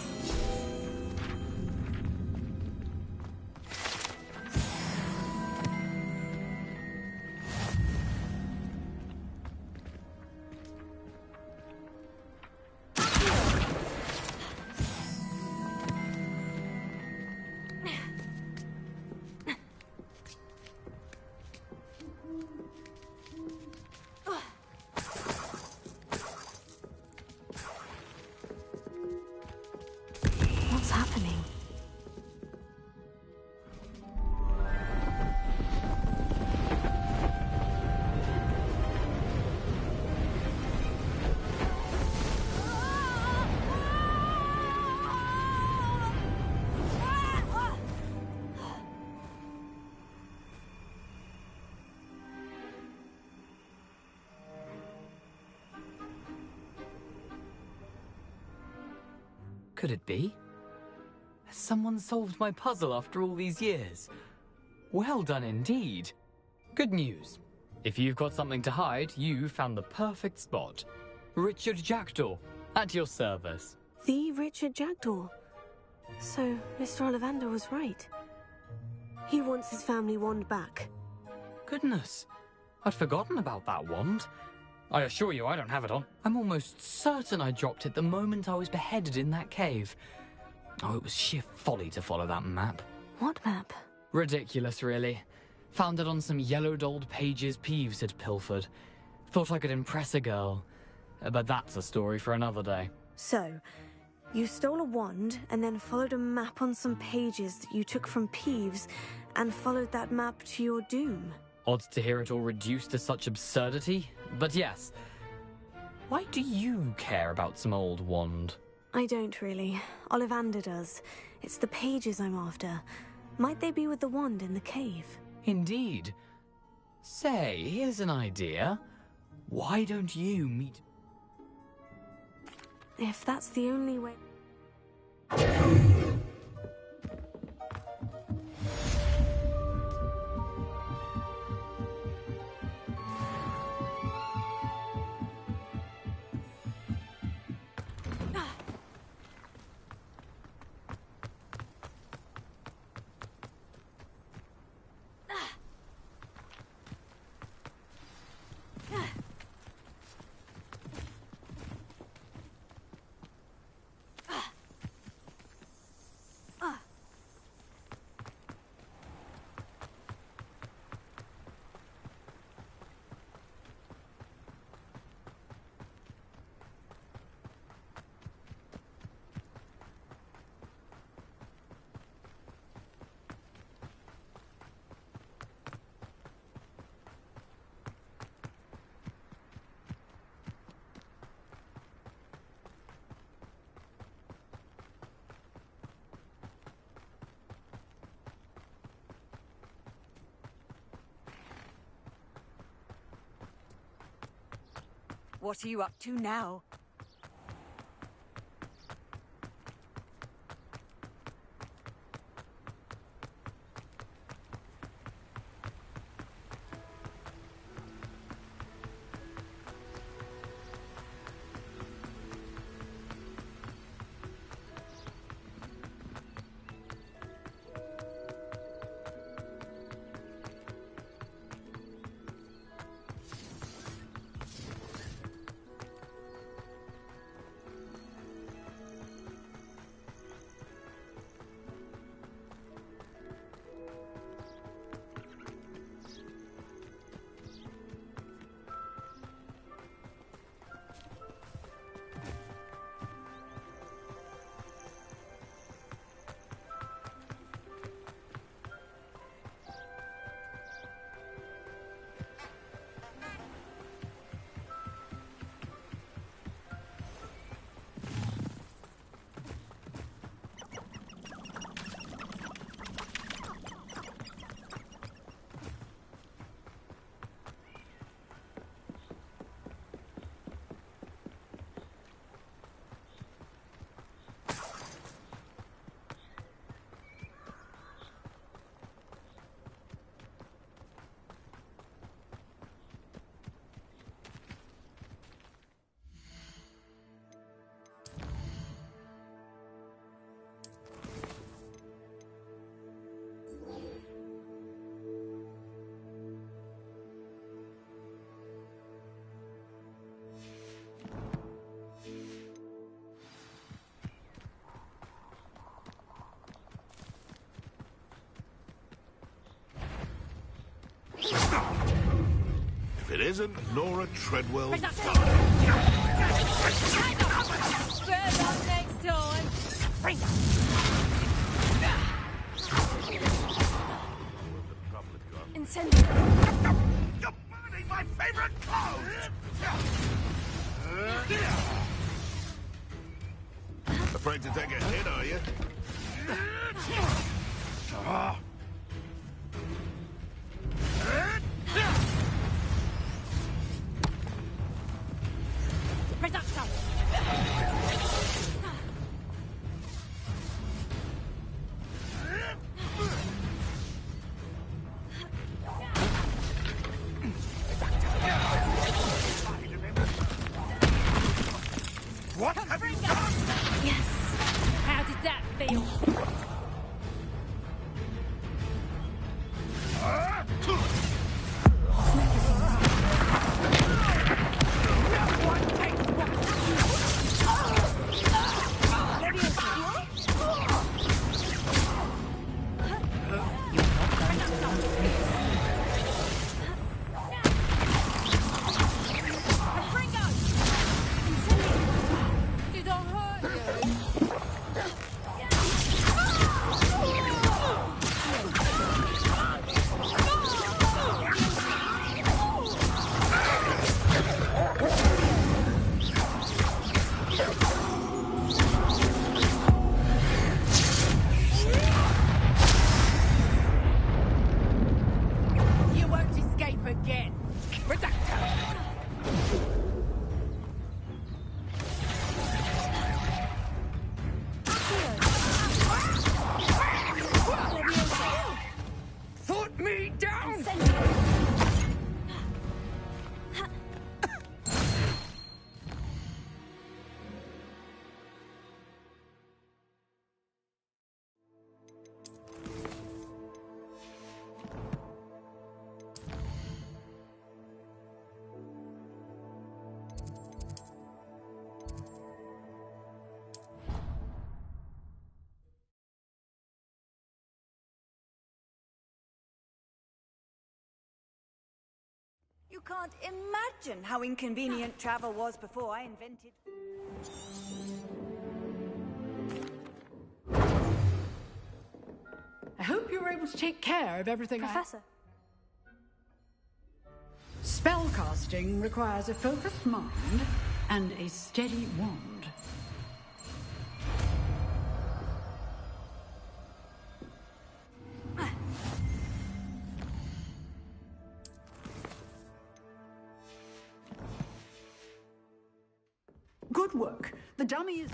Speaker 1: What's happening?
Speaker 2: Could it be? Has someone solved my puzzle after all these years? Well done indeed. Good news. If you've got something to hide, you found the perfect spot. Richard Jackdaw, at your service.
Speaker 1: The Richard Jackdaw. So, Mr. Ollivander was right. He wants his family wand back.
Speaker 2: Goodness, I'd forgotten about that wand. I assure you I don't have it on. I'm almost certain I dropped it the moment I was beheaded in that cave. Oh, it was sheer folly to follow that map.
Speaker 1: What map?
Speaker 2: Ridiculous, really. Found it on some yellowed old pages Peeves had pilfered. Thought I could impress a girl. But that's a story for another day.
Speaker 1: So, you stole a wand and then followed a map on some pages that you took from Peeves and followed that map to your doom.
Speaker 2: Odd to hear it all reduced to such absurdity, but yes. Why do you care about some old wand?
Speaker 1: I don't really. Ollivander does. It's the pages I'm after. Might they be with the wand in the cave?
Speaker 2: Indeed. Say, here's an idea. Why don't you meet...
Speaker 1: If that's the only way...
Speaker 7: What are you up to now?
Speaker 16: If it isn't Nora Treadwell...
Speaker 7: Better luck next time.
Speaker 1: Incendio.
Speaker 16: You're burning my favorite clothes! Afraid to take a hit, are you? What have you done?
Speaker 7: Yes. How did that feel? Did I hurt you won't escape again. Put me down! You can't imagine how inconvenient travel was before I invented...
Speaker 10: I hope you were able to take care of everything.
Speaker 1: Professor.
Speaker 10: Spellcasting requires a focused mind and a steady wand. Good work. The dummy is...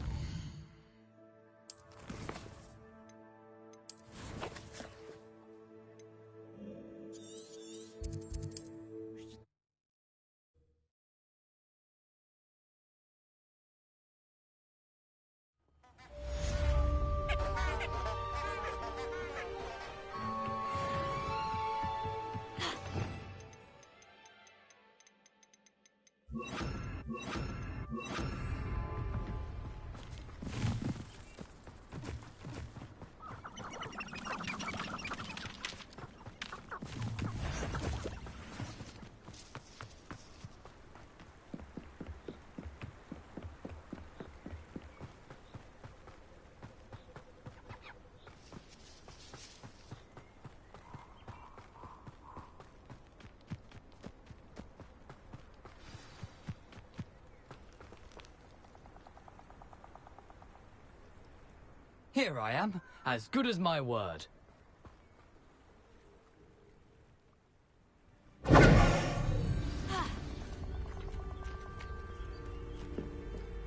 Speaker 2: Here I am, as good as my word.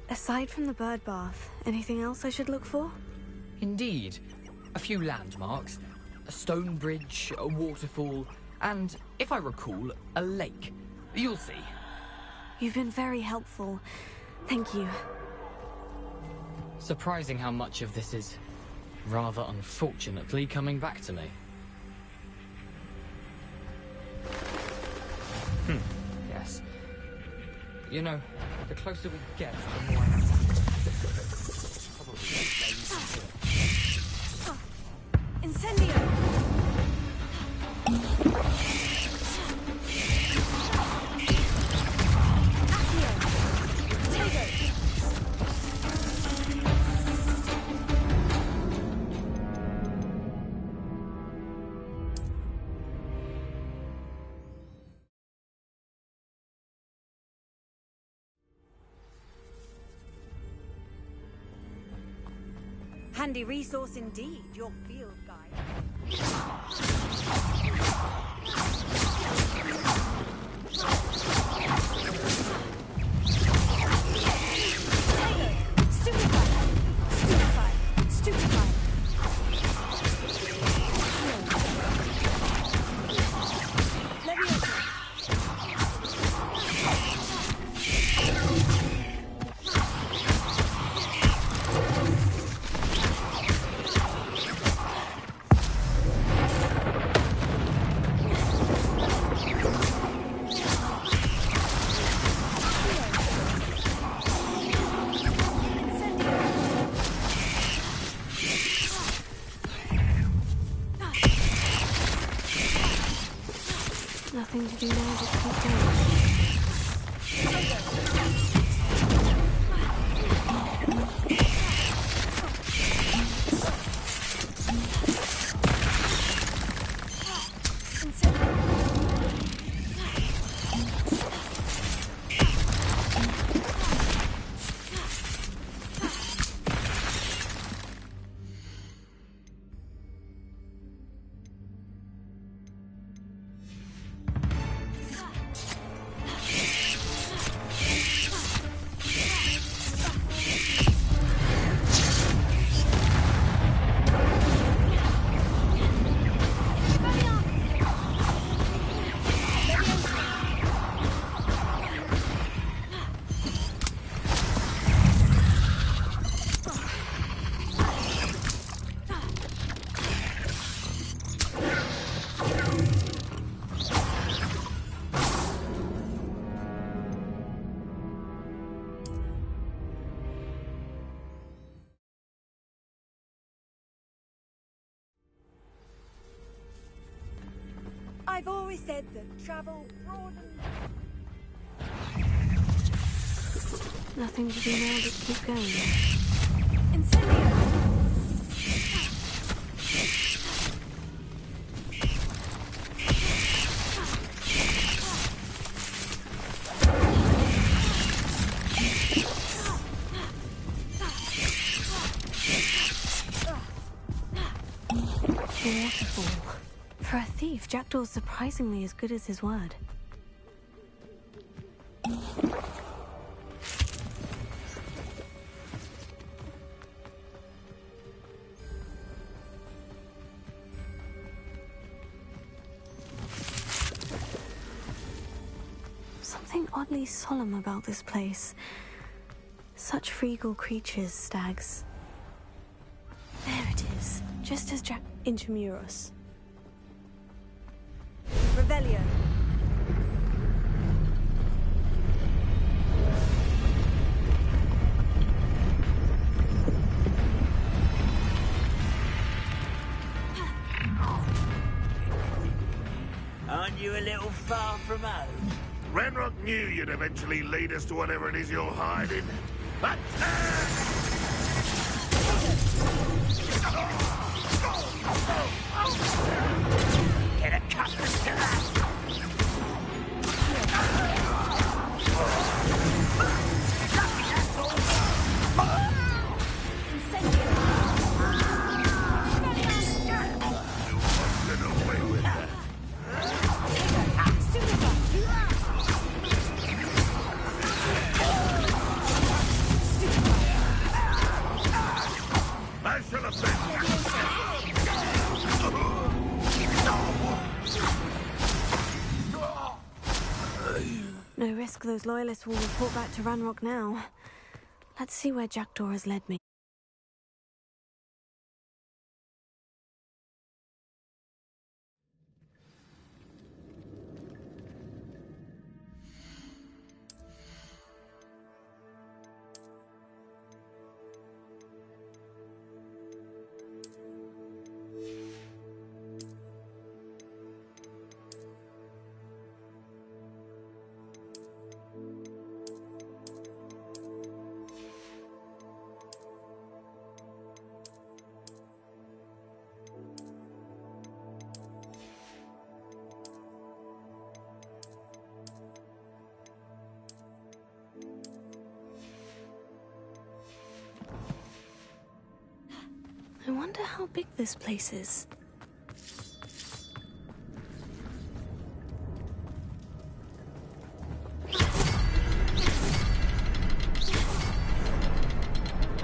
Speaker 1: Aside from the bird bath, anything else I should look for?
Speaker 2: Indeed. A few landmarks, a stone bridge, a waterfall, and, if I recall, a lake. You'll see.
Speaker 1: You've been very helpful. Thank you.
Speaker 2: Surprising how much of this is, rather unfortunately, coming back to me. Yes. You know, the closer we get, the more I have to... Probably...
Speaker 1: Incendio!
Speaker 7: Handy resource indeed, your field guide. Nothing to do now, just keep going. I've always said that travel broadens.
Speaker 1: Nothing to do now, just keep going.
Speaker 7: Incendio!
Speaker 1: A waterfall. For a thief, Jackdaw's surprisingly as good as his word. oddly solemn about this place. Such regal creatures, stags. There it is, just as Jack Intramuros.
Speaker 15: Revelio.
Speaker 4: Aren't you a little far from home?
Speaker 5: Ranrock knew you'd eventually lead us to whatever it is you're hiding.
Speaker 4: Get accustomed to that!
Speaker 1: No risk those loyalists will report back to Ranrock now. Let's see where Jackdaw has led me. I wonder how big this place is.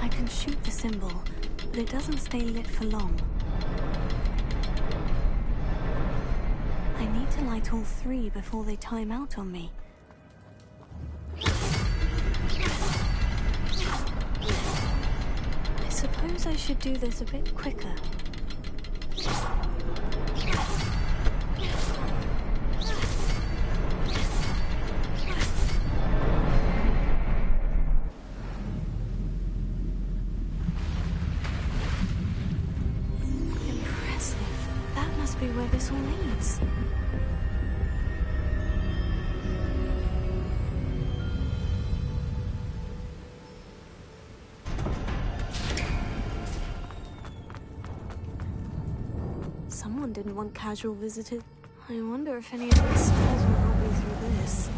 Speaker 1: I can shoot the symbol, but it doesn't stay lit for long. I need to light all three before they time out on me. I suppose I should do this a bit quicker. Impressive. That must be where this all leads. Someone didn't want casual visitors. I wonder if any of these spells will help me through this.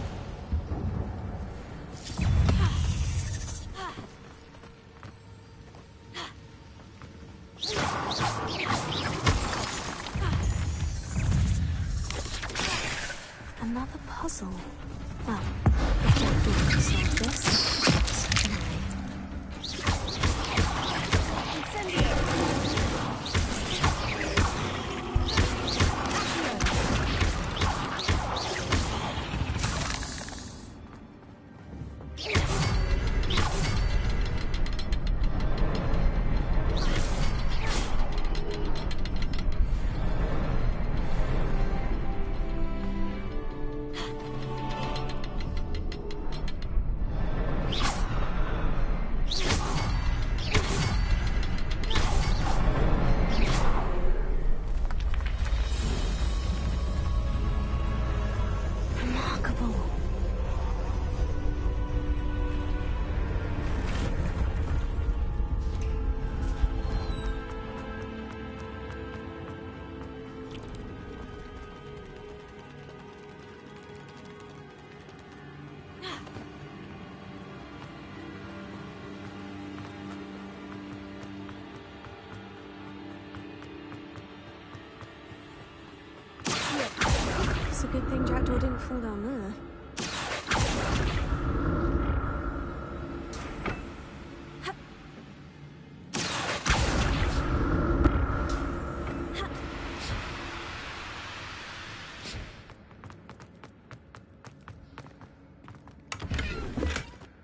Speaker 1: Another puzzle. Well, if Jackdaw can solve this, so can I. It's a good thing Jackdaw didn't fall down there.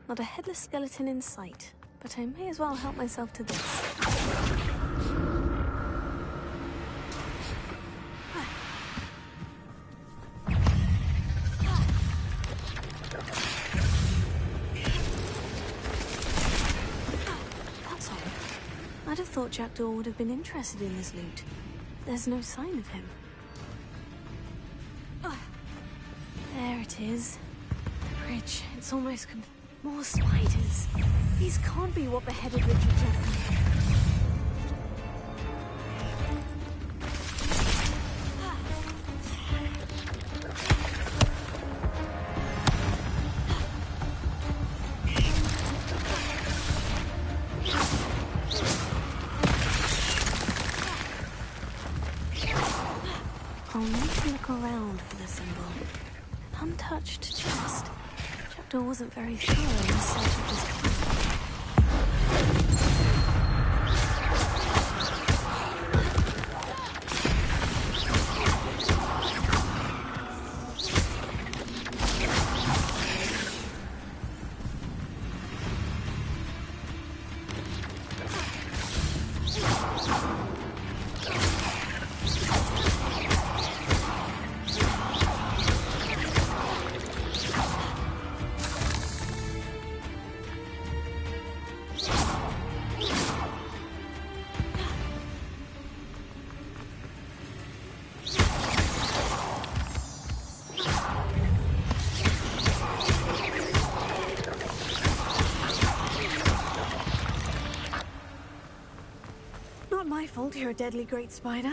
Speaker 1: Not a headless skeleton in sight, but I may as well help myself to this. That's odd. I'd have thought Jackdaw would have been interested in this loot. There's no sign of him. There it is. The bridge. It's almost more spiders. These can't be what beheaded Richard Jackdaw. I'll need to look around for the symbol. An untouched chest. Jackdaw wasn't very thorough in the search of his camp. Not my fault you're a deadly great spider.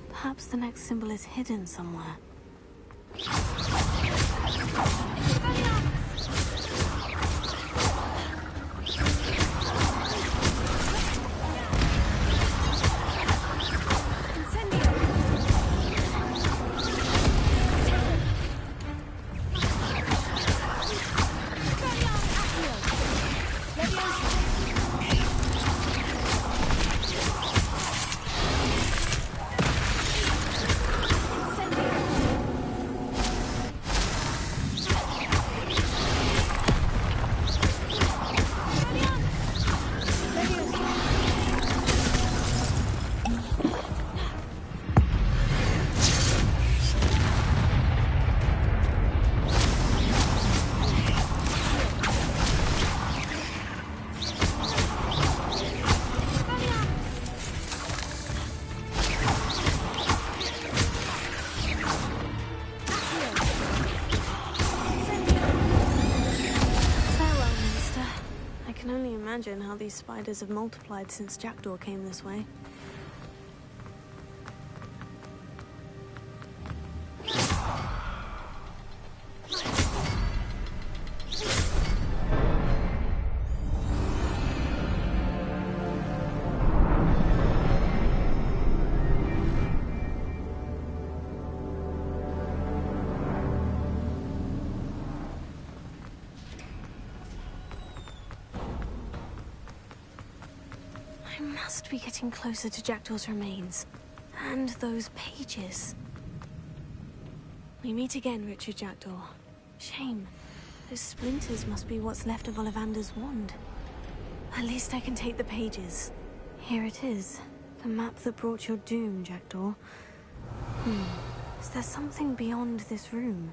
Speaker 1: Perhaps the next symbol is hidden somewhere. Imagine how these spiders have multiplied since Jackdaw came this way. I must be getting closer to Jackdaw's remains. And those pages. We meet again, Richard Jackdaw. Shame. Those splinters must be what's left of Ollivander's wand. At least I can take the pages. Here it is. The map that brought your doom, Jackdaw. Is there something beyond this room?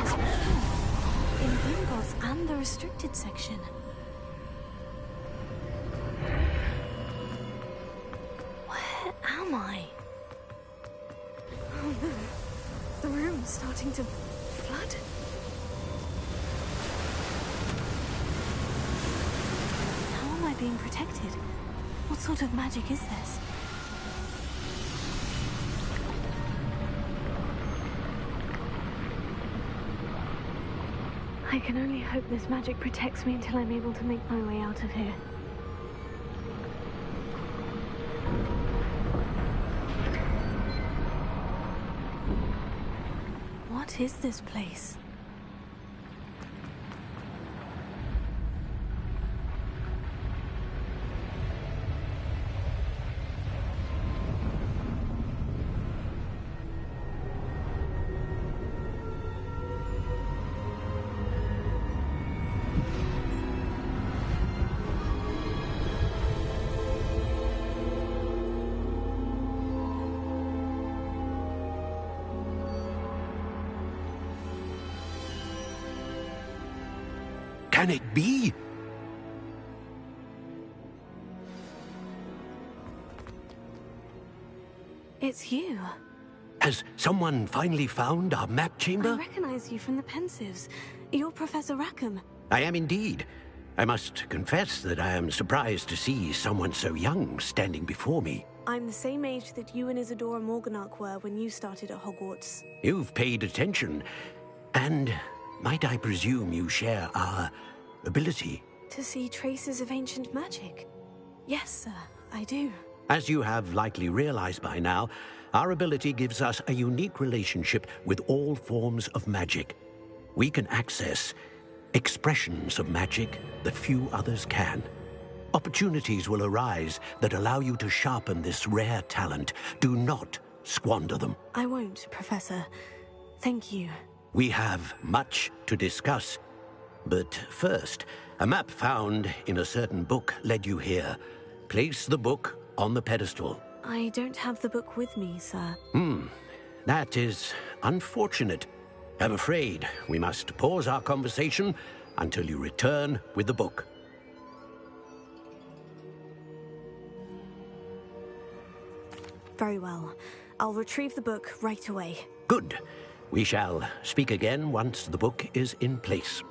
Speaker 1: this before. In Gringotts and the restricted section. Where am I? Oh no. The room's starting to flood. How am I being protected? What sort of magic is this? I can only hope this magic protects me until I'm able to make my way out of here. What is this place?
Speaker 12: Can it be?
Speaker 1: It's you.
Speaker 12: Has someone finally found our map chamber?
Speaker 1: I recognize you from the Pensives. You're Professor Rackham.
Speaker 12: I am indeed. I must confess that I am surprised to see someone so young standing before me.
Speaker 1: I'm the same age that you and Isadora Morganach were when you started at Hogwarts.
Speaker 12: You've paid attention. And might I presume you share our ability?
Speaker 1: To see traces of ancient magic? Yes, sir, I do.
Speaker 12: As you have likely realized by now, our ability gives us a unique relationship with all forms of magic. We can access expressions of magic that few others can. Opportunities will arise that allow you to sharpen this rare talent. Do not squander them.
Speaker 1: I won't, Professor. Thank you.
Speaker 12: We have much to discuss. But first, a map found in a certain book led you here. Place the book on the pedestal.
Speaker 1: I don't have the book with me, sir.
Speaker 12: That is unfortunate. I'm afraid we must pause our conversation until you return with the book.
Speaker 1: Very well. I'll retrieve the book right away.
Speaker 12: Good. We shall speak again once the book is in place.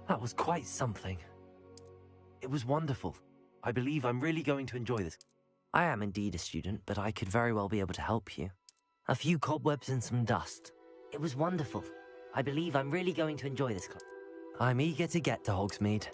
Speaker 14: That was quite something. It was wonderful. I believe I'm really going to enjoy this. I am indeed a student, but I could very well be able to help you. A few cobwebs and some dust. It was wonderful. I believe I'm really going to enjoy this class. I'm eager to get to Hogsmeade.